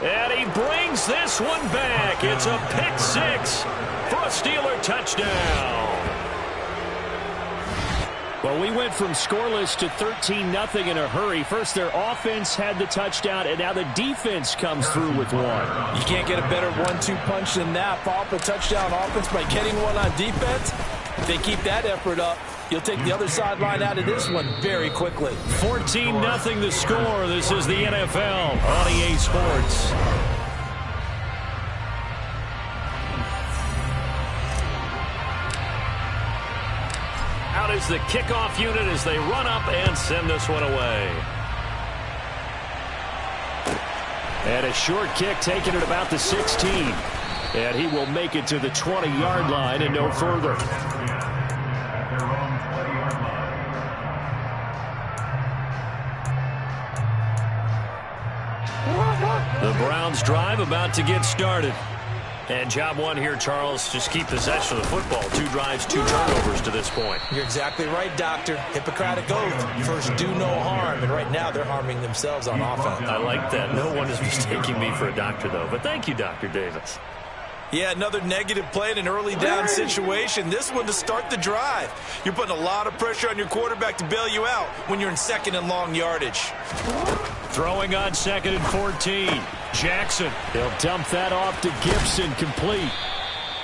And he brings this one back. It's a pick 6 for a Steeler touchdown. Well, we went from scoreless to 13-0 in a hurry. First, their offense had the touchdown, and now the defense comes through with one. You can't get a better 1-2 punch than that. Follow up a touchdown offense by getting one on defense. If they keep that effort up, you'll take the other sideline out of this one very quickly. 14-0 the score. This is the NFL on EA Sports. Out is the kickoff unit as they run up and send this one away. And a short kick taken at about the 16. And he will make it to the 20-yard line and no further. The Browns drive about to get started. And job one here, Charles, just keep possession of the football. 2 drives, 2 turnovers to this point. You're exactly right, Doctor. Hippocratic oath. First, do no harm. And right now, they're harming themselves on offense. I like that. No one is mistaking me for a doctor, though. But thank you, Dr. Davis. Yeah, another negative play in an early down situation. This one to start the drive. You're putting a lot of pressure on your quarterback to bail you out when you're in 2nd and long yardage. Throwing on 2nd and 14. Jackson. He'll dump that off to Gibson, complete.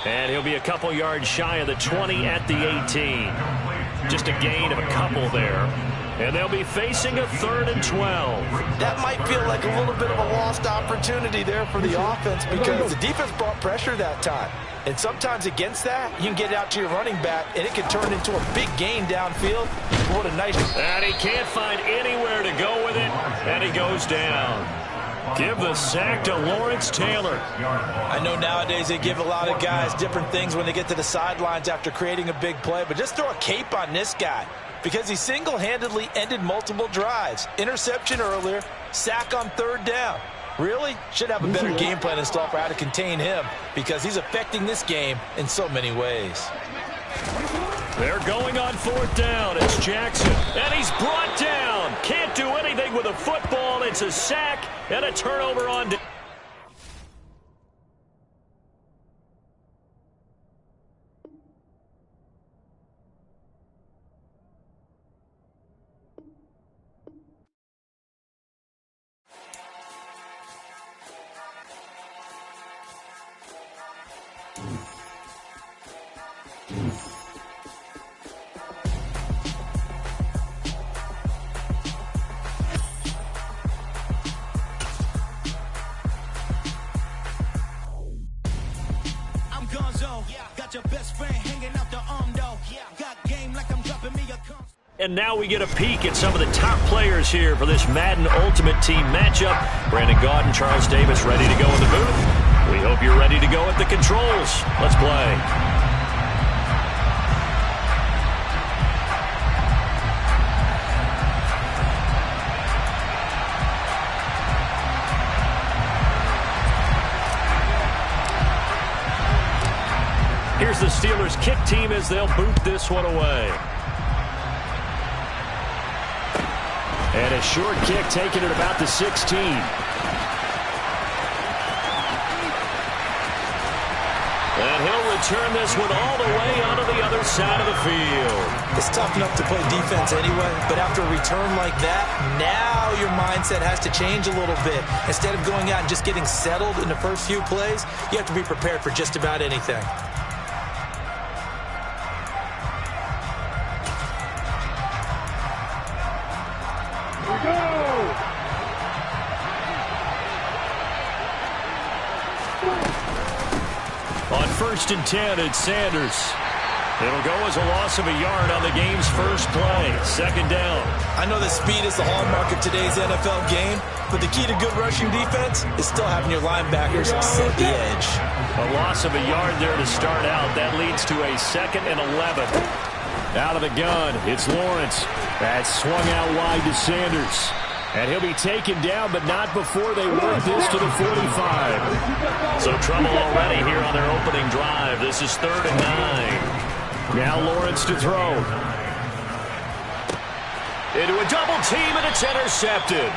And he'll be a couple yards shy of the 20 at the 18. Just a gain of a couple there. And they'll be facing a 3rd and 12. That might feel like a little bit of a lost opportunity there for the offense because the defense brought pressure that time. And sometimes against that, you can get it out to your running back, and it can turn into a big gain downfield. What a nice... And he can't find anywhere to go with it, and he goes down. Give the sack to Lawrence Taylor. I know nowadays they give a lot of guys different things when they get to the sidelines after creating a big play, but just throw a cape on this guy because he single-handedly ended multiple drives. Interception earlier, sack on 3rd down. Really should have a better game plan installed for how to contain him because he's affecting this game in so many ways. They're going on 4th down. It's Jackson, and he's brought down. Can't do anything with a football. It's a sack and a turnover on... And now we get a peek at some of the top players here for this Madden Ultimate Team matchup. Brandon Gaudin, Charles Davis ready to go in the booth. We hope you're ready to go at the controls. Let's play. Here's the Steelers kick team as they'll boot this one away. And a short kick taken at about the 16. And he'll return this one all the way onto the other side of the field. It's tough enough to play defense anyway, but after a return like that, now your mindset has to change a little bit. Instead of going out and just getting settled in the first few plays, you have to be prepared for just about anything. On 1st and 10, it's Sanders. It'll go as a loss of a yard on the game's first play. 2nd down. I know that speed is the hallmark of today's NFL game, but the key to good rushing defense is still having your linebackers set the edge. A loss of a yard there to start out. That leads to a 2nd and 11. Out of the gun, it's Lawrence. That's swung out wide to Sanders. And he'll be taken down, but not before they work this to the 45. So trouble already here on their opening drive. This is 3rd and 9. Now Lawrence to throw. Into a double team, and it's intercepted.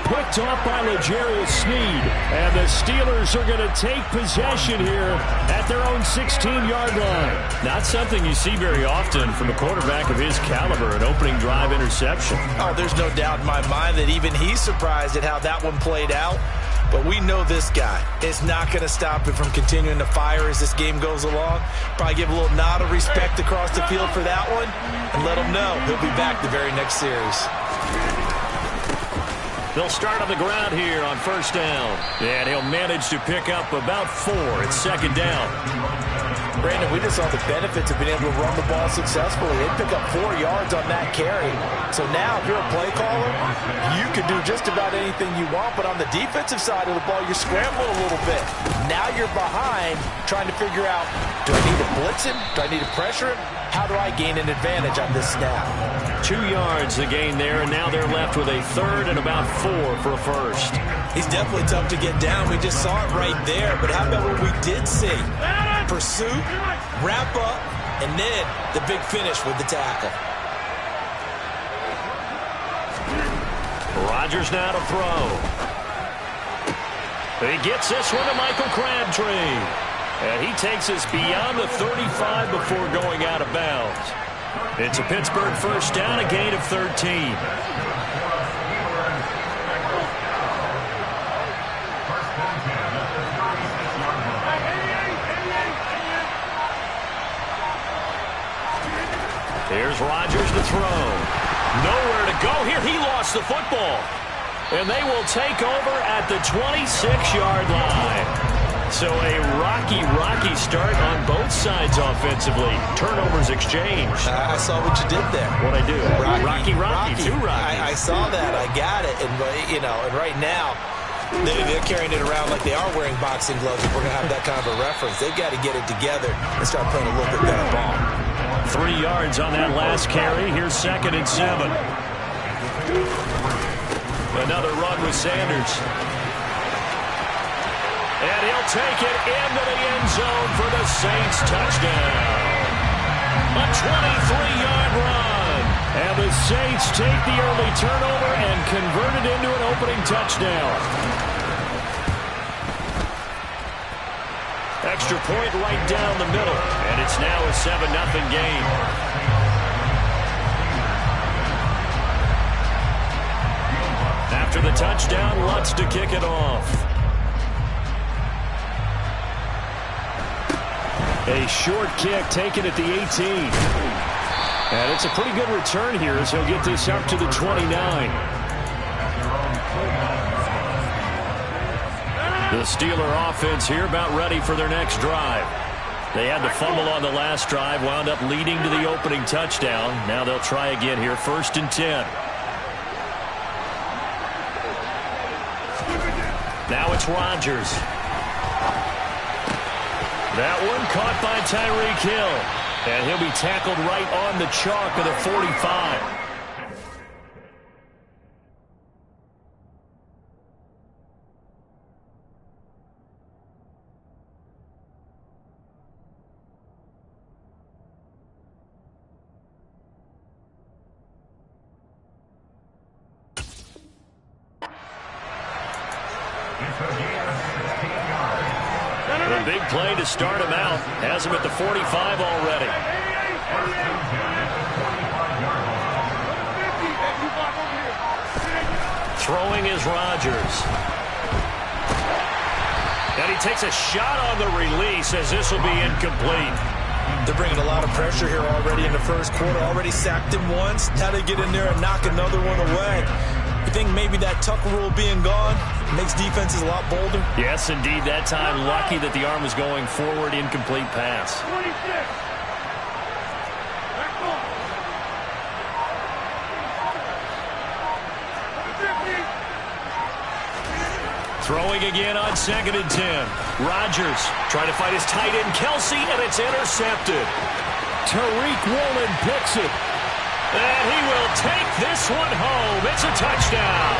Picked off by L'Jarius Sneed. And the Steelers are going to take possession here at their own 16-yard line. Not something you see very often from a quarterback of his caliber, an opening drive interception. Oh, there's no doubt in my mind that even he's surprised at how that one played out. But we know this guy is not going to stop him from continuing to fire as this game goes along. Probably give a little nod of respect across the field for that one and let him know he'll be back the very next series. They'll start on the ground here on 1st down. And he'll manage to pick up about 4. It's 2nd down. Brandon, we just saw the benefits of being able to run the ball successfully. They pick up 4 yards on that carry. So now, if you're a play caller, you can do just about anything you want. But on the defensive side of the ball, you're scrambling a little bit. Now you're behind, trying to figure out, do I need to blitz him? Do I need to pressure him? How do I gain an advantage on this snap? 2 yards the gain there, and now they're left with a third and about 4 for a first. He's definitely tough to get down. We just saw it right there. But how about what we did see? Pursuit, wrap up, and then the big finish with the tackle. Rodgers now to throw. He gets this one to Michael Crabtree. And he takes us beyond the 35 before going out of bounds. It's a Pittsburgh first down, a gain of 13. Here's Rodgers to throw. Nowhere to go here. He lost the football. And they will take over at the 26-yard line. So a rocky start on both sides offensively. Turnovers exchanged. I saw what you did there. What'd I do? Rocky. 2 Rockies. I saw that. I got it. And, and right now, they're carrying it around like they are wearing boxing gloves. If we're going to have that kind of a reference, they've got to get it together and start playing a little bit better ball. 3 yards on that last carry. Here's 2nd and 7. Another run with Sanders. And he'll take it into the end zone for the Saints touchdown. A 23-yard run. And the Saints take the early turnover and convert it into an opening touchdown. Extra point right down the middle. And it's now a 7-0 game. After the touchdown, Lutz to kick it off. A short kick taken at the 18. And it's a pretty good return here as he'll get this up to the 29. The Steeler offense here about ready for their next drive. They had the fumble on the last drive, wound up leading to the opening touchdown. Now they'll try again here, 1st and 10. Now it's Rodgers. That one caught by Tyreek Hill. And he'll be tackled right on the chalk of the 45. A big play to start him out. Has him at the 45 already. Throwing is Rodgers. And he takes a shot on the release as this will be incomplete. They're bringing a lot of pressure here already in the first quarter. Already sacked him once. Now they get in there and knock another one away. You think maybe that tuck rule being gone makes defenses a lot bolder? Yes, indeed. That time, lucky that the arm was going forward, incomplete pass. 26. Throwing again on 2nd and 10. Rodgers trying to fight his tight end, Kelsey, and it's intercepted. Tariq Woolen picks it. And he will take this one home. It's a touchdown.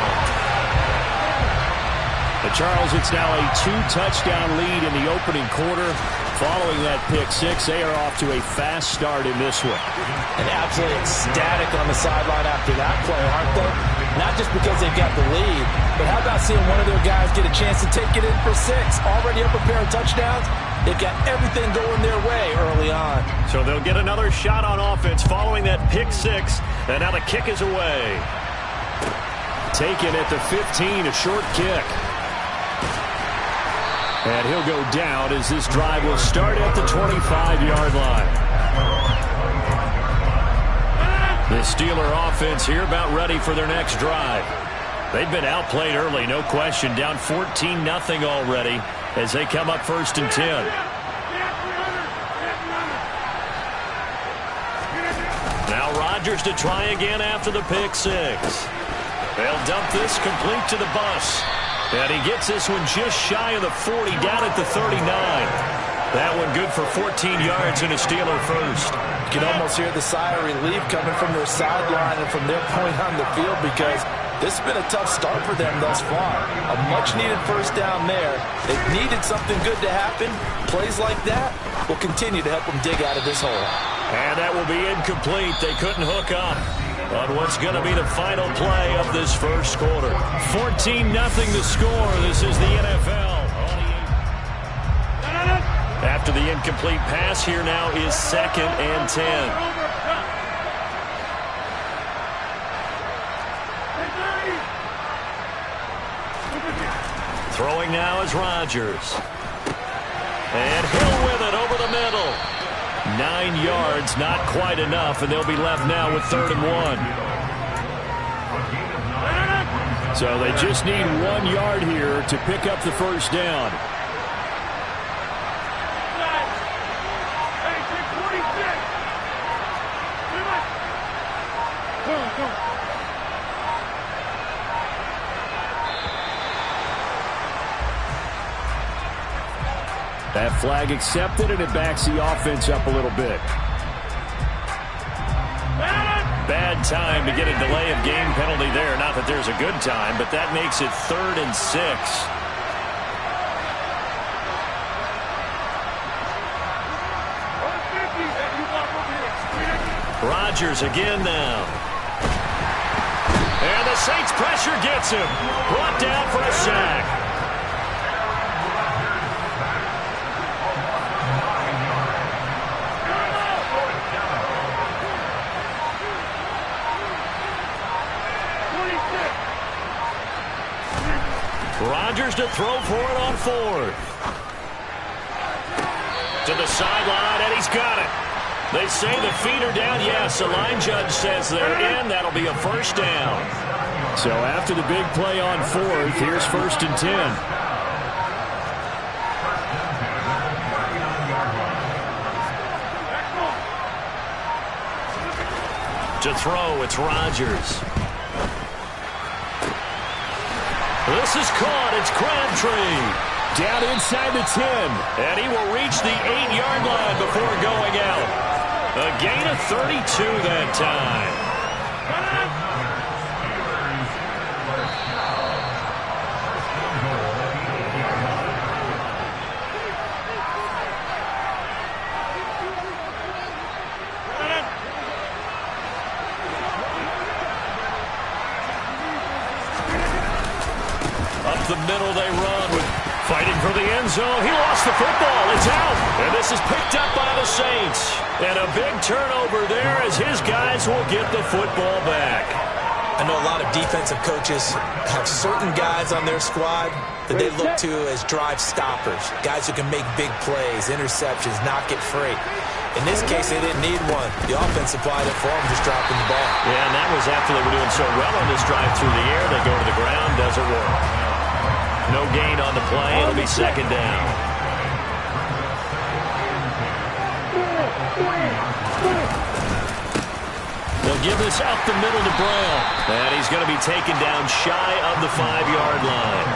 Charles, it's now a 2-touchdown lead in the opening quarter. Following that pick-6, they are off to a fast start in this one. And absolutely ecstatic on the sideline after that play, aren't they? Not just because they've got the lead, but how about seeing one of their guys get a chance to take it in for 6? Already up a pair of touchdowns. They've got everything going their way early on. So they'll get another shot on offense following that pick-6, and now the kick is away. Taken at the 15, a short kick. And he'll go down as this drive will start at the 25-yard line. The Steeler offense here about ready for their next drive. They've been outplayed early, no question. Down 14-0 already as they come up 1st and 10. Now Rodgers to try again after the pick-6. They'll dump this complete to the bus. And he gets this one just shy of the 40, down at the 39. That one good for 14 yards and a Steeler first. You can almost hear the sigh of relief coming from their sideline and from their point on the field, because this has been a tough start for them thus far. A much-needed first down there. They've needed something good to happen. Plays like that will continue to help them dig out of this hole. And that will be incomplete. They couldn't hook up on what's going to be the final play of this first quarter. 14-0 the score. This is the NFL. After the incomplete pass, here now is 2nd and 10. Throwing now is Rodgers. And Hill with it over the middle. 9 yards, not quite enough, and they'll be left now with 3rd and 1. So they just need 1 yard here to pick up the first down. That flag accepted, and it backs the offense up a little bit. Bad time to get a delay of game penalty there. Not that there's a good time, but that makes it 3rd and 6. Rodgers again now. And the Saints pressure gets him. Brought down for a sack. Rodgers to throw for it on 4th. To the sideline, and he's got it. They say the feet are down. Yes, the line judge says they're in. That'll be a first down. So after the big play on 4th, here's 1st and 10. To throw, it's Rodgers. This is caught. It's Crabtree. Down inside the 10. And he will reach the 8-yard line before going out. A gain of 32 that time. The middle they run with fighting for the end zone. He lost the football. It's out. And this is picked up by the Saints. And a big turnover there as his guys will get the football back. I know a lot of defensive coaches have certain guys on their squad that they look to as drive stoppers, guys who can make big plays, interceptions, knock it free. In this case, they didn't need one. The offense supplied it for them, just dropping the ball. Yeah, and that was after they were doing so well on this drive through the air. They go to the ground, doesn't work. No gain on the play. It'll be 2nd down. They'll give this up the middle to Brown. And he's going to be taken down shy of the 5-yard line.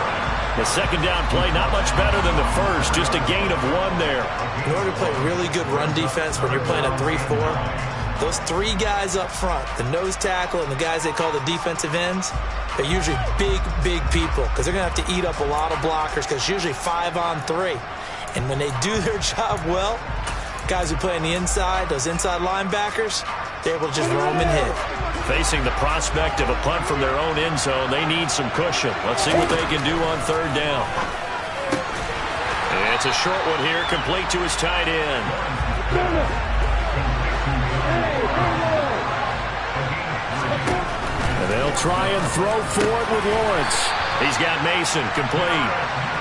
The 2nd down play, not much better than the first. Just a gain of 1 there. In order to play really good run defense when you're playing a 3-4, those 3 guys up front, the nose tackle and the guys they call the defensive ends, they're usually big, big people because they're going to have to eat up a lot of blockers because it's usually 5 on 3. And when they do their job well, guys who play on the inside, those inside linebackers, they're able to just roam and hit. Facing the prospect of a punt from their own end zone, they need some cushion. Let's see what they can do on 3rd down. And it's a short one here, complete to his tight end. And they'll try and throw for it with Lawrence. He's got Mason complete.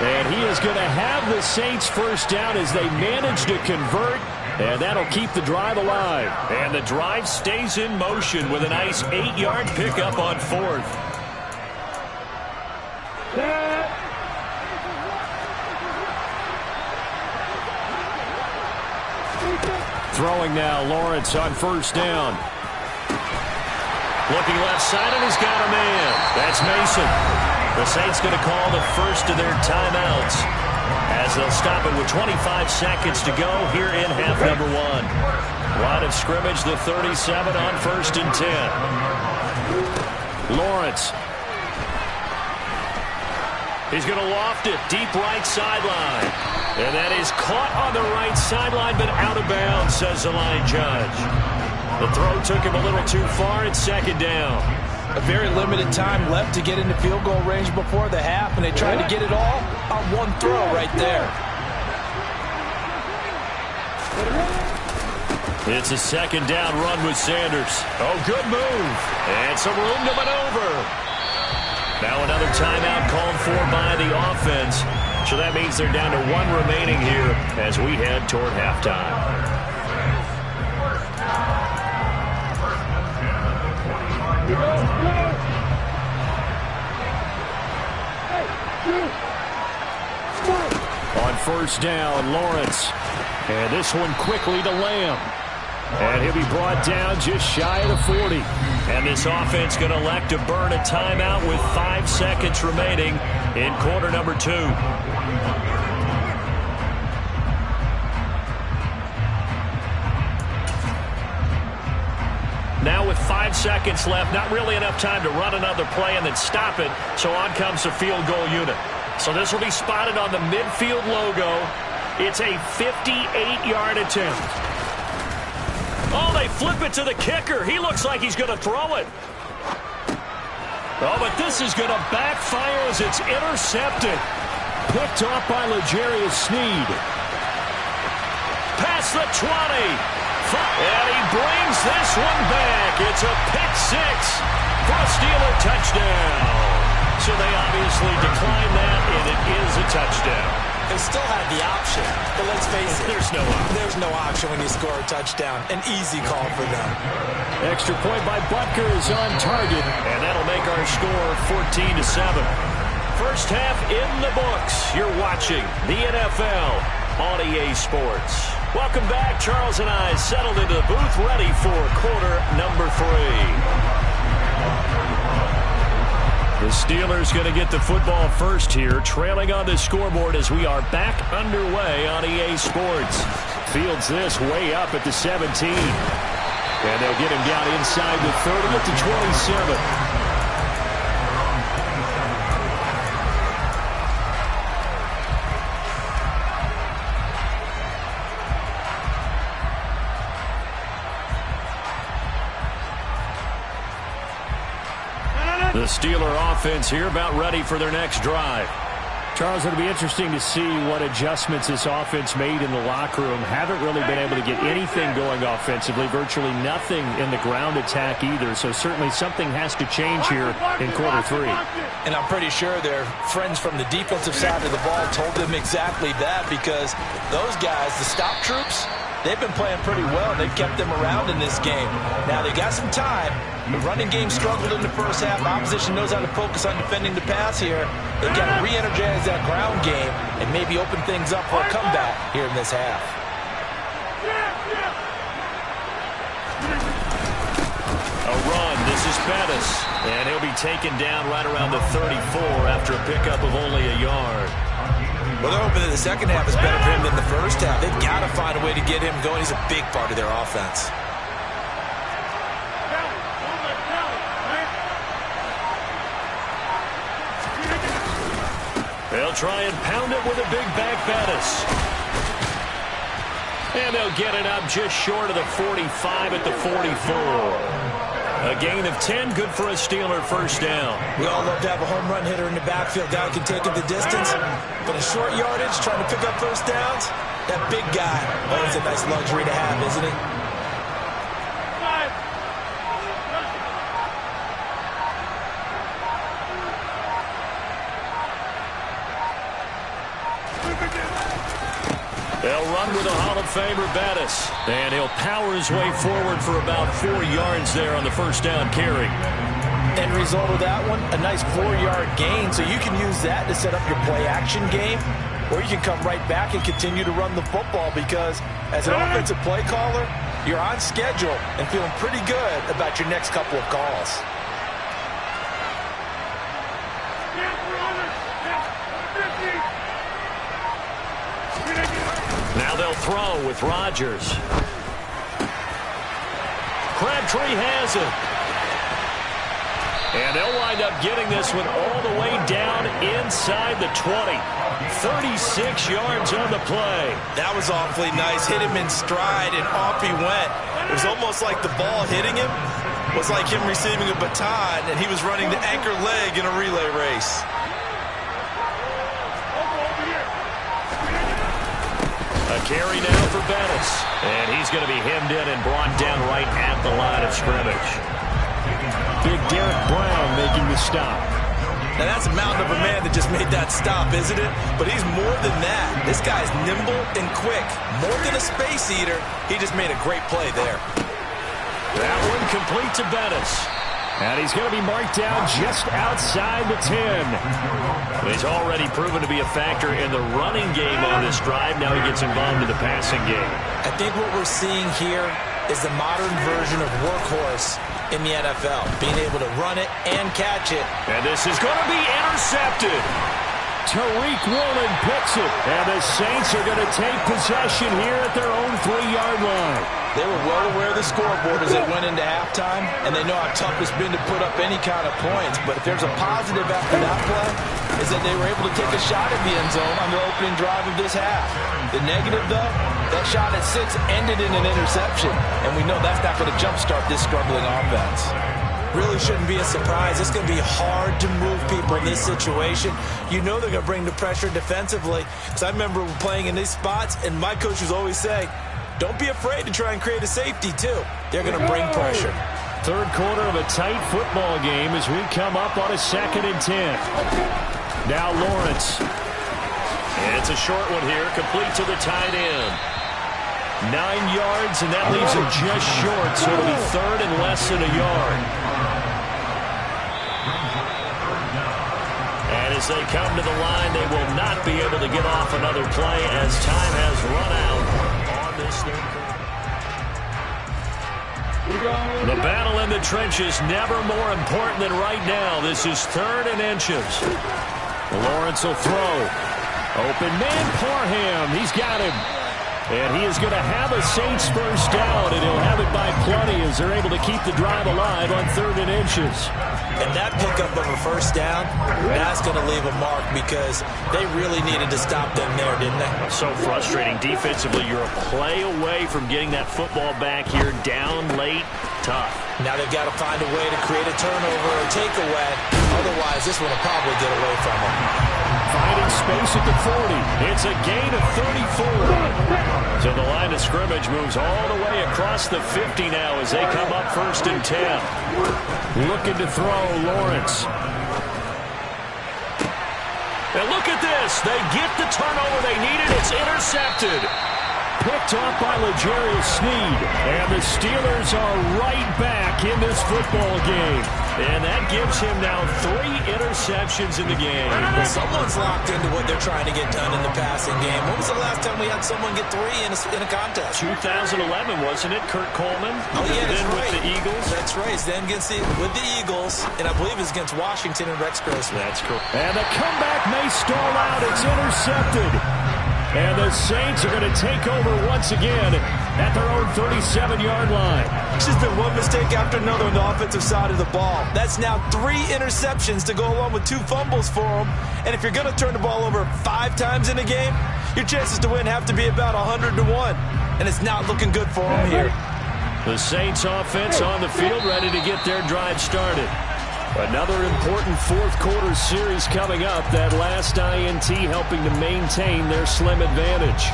And he is going to have the Saints first down as they manage to convert. And that'll keep the drive alive. And the drive stays in motion with a nice 8-yard pickup on 4th. Throwing now, Lawrence on 1st down. Looking left side, and he's got a man. That's Mason. The Saints going to call the first of their timeouts. as they'll stop it with 25 seconds to go here in half number 1. Line of scrimmage, the 37 on 1st and 10. Lawrence. He's going to loft it deep right sideline. And that is caught on the right sideline, but out of bounds, says the line judge. The throw took him a little too far. It's 2nd down. A very limited time left to get into field goal range before the half, and they tried to get it all on one throw right there. It's a 2nd down run with Sanders. Oh, good move. And some room to maneuver. Now another timeout called for by the offense. So that means they're down to 1 remaining here as we head toward halftime. On 1st down, Lawrence. And this one quickly to Lamb. And he'll be brought down just shy of the 40. And this offense going to elect to burn a timeout with 5 seconds remaining in quarter number 2. Now with 5 seconds left, not really enough time to run another play and then stop it. So on comes the field goal unit. So this will be spotted on the midfield logo. It's a 58-yard attempt. Oh, they flip it to the kicker. He looks like he's going to throw it. Oh, but this is going to backfire as it's intercepted. Picked off by L'Jarius Sneed. Past the 20. And he brings this one back. It's a pick 6 for a Steeler touchdown. So they obviously declined that, and it is a touchdown. They still had the option, but let's face it. There's no option. There's no option when you score a touchdown. An easy call for them. Extra point by Butker is on target, and that'll make our score 14-7. First half in the books. You're watching the NFL on EA Sports. Welcome back. Charles and I settled into the booth, ready for quarter number 3. The Steelers going to get the football first here, trailing on the scoreboard as we are back underway on EA Sports. Fields this way up at the 17. And they'll get him down inside the 30 at the 27. The Steeler offense here about ready for their next drive. Charles, it'll be interesting to see what adjustments this offense made in the locker room. Haven't really been able to get anything going offensively, virtually nothing in the ground attack either. So certainly something has to change here in quarter 3. And I'm pretty sure their friends from the defensive side of the ball told them exactly that, because those guys, the stop troops, they've been playing pretty well. They've kept them around in this game. Now they got some time. The running game struggled in the first half. Opposition knows how to focus on defending the pass here. They've got to re-energize that ground game and maybe open things up for a comeback here in this half. A run. This is Bettis. And he'll be taken down right around the 34 after a pickup of only a yard. Well, they're hoping that the second half is better for him than the first half. They've got to find a way to get him going. He's a big part of their offense. They'll try and pound it with a big back Bettis. And they'll get it up just short of the 45 at the 44. A gain of 10, good for a Steeler first down. We all love to have a home run hitter in the backfield. Guy can take it the distance. But a short yardage, trying to pick up first downs, that big guy, oh, it's a nice luxury to have, isn't it? They'll run with a Hall of Famer, Bettis. And he'll power his way forward for about 4 yards there on the first down carry. End result of that one, a nice 4-yard gain. So you can use that to set up your play-action game, or you can come right back and continue to run the football, because as an offensive play caller, you're on schedule and feeling pretty good about your next couple of calls. throw with Rodgers. Crabtree has it. And they'll wind up getting this one all the way down inside the 20. 36 yards on the play. That was awfully nice. Hit him in stride, and off he went. It was almost like the ball hitting him was like him receiving a baton, and he was running the anchor leg in a relay race. A carry now for Bettis. And he's going to be hemmed in and brought down right at the line of scrimmage. Big Derek Brown making the stop. Now, that's a mountain of a man that just made that stop, isn't it? But he's more than that. This guy's nimble and quick. More than a space eater. He just made a great play there. That one complete to Bettis. And he's going to be marked down just outside the 10. He's already proven to be a factor in the running game on this drive. Now he gets involved in the passing game. I think what we're seeing here is the modern version of workhorse in the NFL, being able to run it and catch it. And this is going to be intercepted. Tariq Woolen picks it, and the Saints are going to take possession here at their own 3-yard line. They were well aware of the scoreboard as they went into halftime, and they know how tough it's been to put up any kind of points. But if there's a positive after that play, is that they were able to take a shot at the end zone on the opening drive of this half. The negative, though, that shot at 6 ended in an interception, and we know that's not going to jumpstart this struggling offense. Really shouldn't be a surprise. It's going to be hard to move people in this situation. You know they're going to bring the pressure defensively. Because I remember playing in these spots, and my coaches always say, don't be afraid to try and create a safety, too. They're going to bring pressure. Third quarter of a tight football game as we come up on a 2nd and 10. Now Lawrence. And it's a short one here, complete to the tight end. 9 yards, and that leaves him just short, so it'll be third and less than a yard. And as they come to the line, they will not be able to get off another play as time has run out on this third quarter. The battle in the trenches never more important than right now. This is 3rd and inches. Lawrence will throw. Open man, Parham. He's got him. And he is going to have a Saints first down, and he'll have it by plenty as they're able to keep the drive alive on 3rd and inches. And that pickup of a first down, that's going to leave a mark because they really needed to stop them there, didn't they? So frustrating. Defensively, you're a play away from getting that football back here down late. Tough. Now they've got to find a way to create a turnover or takeaway. Otherwise, this one will probably get away from them. Finding space at the 40. It's a gain of 34. So the line of scrimmage moves all the way across the 50 now as they come up 1st and 10. Looking to throw, Lawrence. And look at this. They get the turnover they needed. It's intercepted. Picked off by L'Jarius Sneed. And the Steelers are right back in this football game. And that gives him now 3 interceptions in the game. Someone's locked into what they're trying to get done in the passing game. When was the last time we had someone get 3 in a contest? 2011, wasn't it? Kurt Coleman? Oh, yeah, that's then right. With the Eagles? That's right. Then with the Eagles, and I believe it's against Washington and Rex Grossman. That's correct. And the comeback may stall out. It's intercepted. And the Saints are going to take over once again at their own 37-yard line. It's just been one mistake after another on the offensive side of the ball. That's now 3 interceptions to go along with 2 fumbles for them. And if you're going to turn the ball over 5 times in a game, your chances to win have to be about 100 to 1. And it's not looking good for them here. The Saints offense on the field ready to get their drive started. Another important 4th quarter series coming up. That last INT helping to maintain their slim advantage.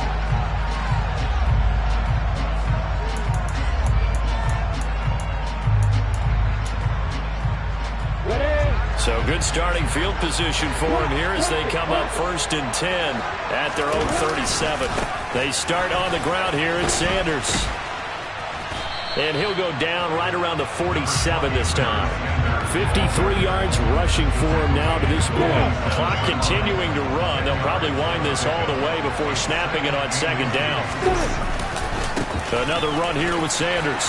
So good starting field position for him here as they come up 1st and 10 at their own 37. They start on the ground here at Sanders. And he'll go down right around the 47 this time. 53 yards rushing for him now to this point. Clock continuing to run. They'll probably wind this all the way before snapping it on 2nd down. Another run here with Sanders.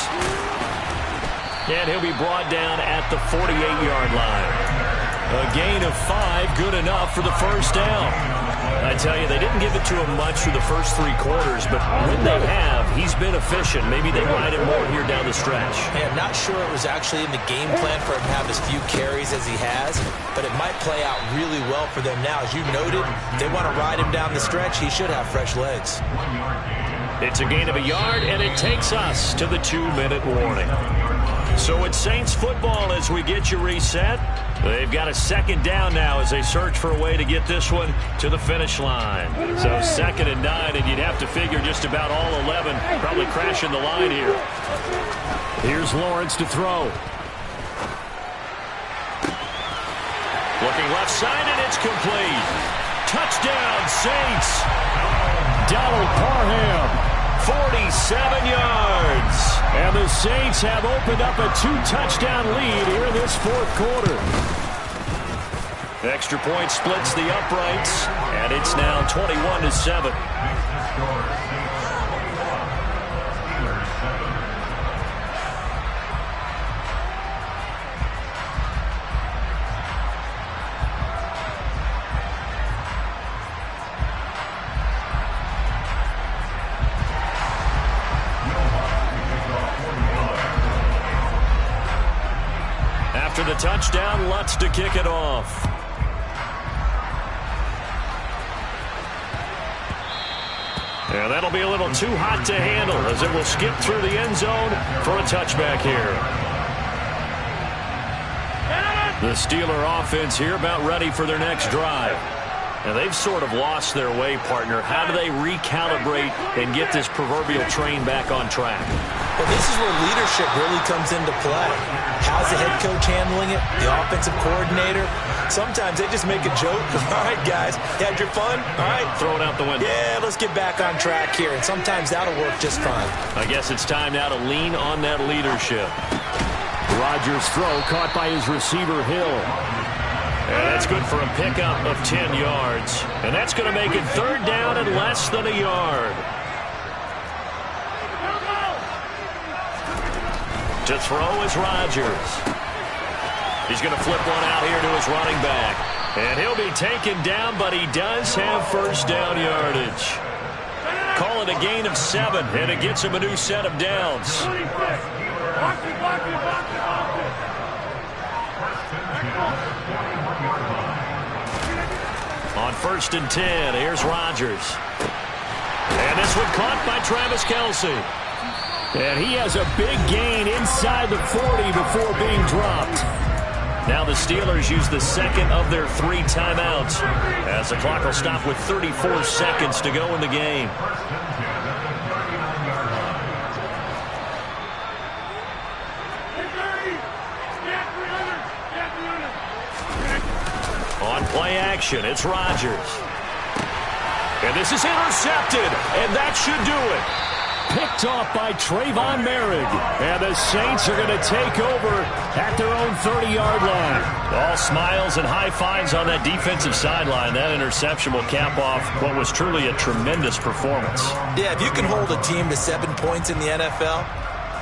And he'll be brought down at the 48-yard line. A gain of 5, good enough for the first down. I tell you, they didn't give it to him much through the first 3 quarters, but when they have, he's been efficient. Maybe they ride him more here down the stretch. Hey, I'm not sure it was actually in the game plan for him to have as few carries as he has, but it might play out really well for them now. As you noted, if they want to ride him down the stretch, he should have fresh legs. It's a gain of a yard, and it takes us to the 2-minute warning. So it's Saints football as we get you reset. They've got a second down now as they search for a way to get this one to the finish line. So 2nd and 9, and you'd have to figure just about all 11 probably crashing the line here. Here's Lawrence to throw. Looking left side, and it's complete. Touchdown, Saints. Donald Parham. 47 yards. And the Saints have opened up a 2-touchdown lead here in this 4th quarter. Extra point splits the uprights, and it's now 21-7. After the touchdown, Lutz to kick it off. And that'll be a little too hot to handle as it will skip through the end zone for a touchback here. The Steeler offense here about ready for their next drive. And they've sort of lost their way, partner. How do they recalibrate and get this proverbial train back on track? Well, this is where leadership really comes into play. How's the head coach handling it? The offensive coordinator? Sometimes they just make a joke. All right, guys, you had your fun? All right. Throw it out the window. Yeah, let's get back on track here. And sometimes that'll work just fine. I guess it's time now to lean on that leadership. Rodgers' throw caught by his receiver, Hill. And that's good for a pickup of 10 yards. And that's going to make it 3rd down and less than a yard. To throw is Rodgers. He's going to flip one out here to his running back. And he'll be taken down, but he does have 1st down yardage. Call it a gain of 7, and it gets him a new set of downs. On 1st and 10, here's Rodgers. And this one caught by Travis Kelce. And he has a big gain inside the 40 before being dropped. Now the Steelers use the 2nd of their 3 timeouts as the clock will stop with 34 seconds to go in the game. On play action, it's Rodgers. And this is intercepted, and that should do it. Picked off by Trayvon Merrick. And the Saints are going to take over at their own 30-yard line. All smiles and high fives on that defensive sideline. That interception will cap off what was truly a tremendous performance. Yeah, if you can hold a team to 7 points in the NFL,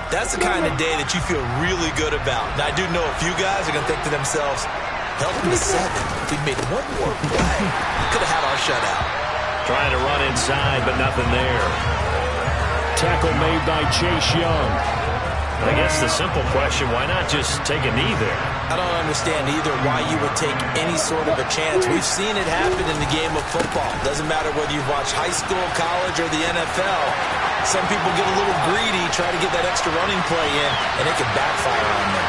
that's the kind of day that you feel really good about. Now, I do know a few guys are going to think to themselves, held them to 7. If we made one more play, we could have had our shutout. Trying to run inside, but nothing there. Tackle made by Chase Young. I guess the simple question, why not just take a knee there? I don't understand either why you would take any sort of a chance. We've seen it happen in the game of football. Doesn't matter whether you've watched high school, college, or the NFL. Some people get a little greedy, try to get that extra running play in, and it can backfire on them.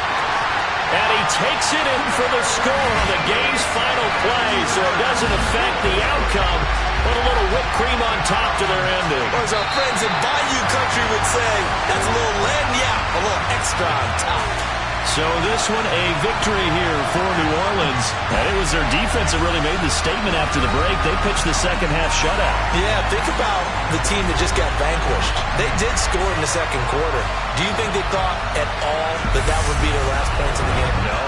And he takes it in for the score on the game's final play, so it doesn't affect the outcome. Put a little whipped cream on top to their ending. Or as our friends in Bayou Country would say, that's a little lagniappe, a little extra on top. So this one, a victory here for New Orleans. And it was their defense that really made the statement after the break. They pitched the second half shutout. Yeah, think about the team that just got vanquished. They did score in the second quarter. Do you think they thought at all that that would be their last points in the game? No.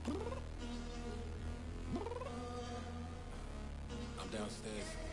I'm downstairs.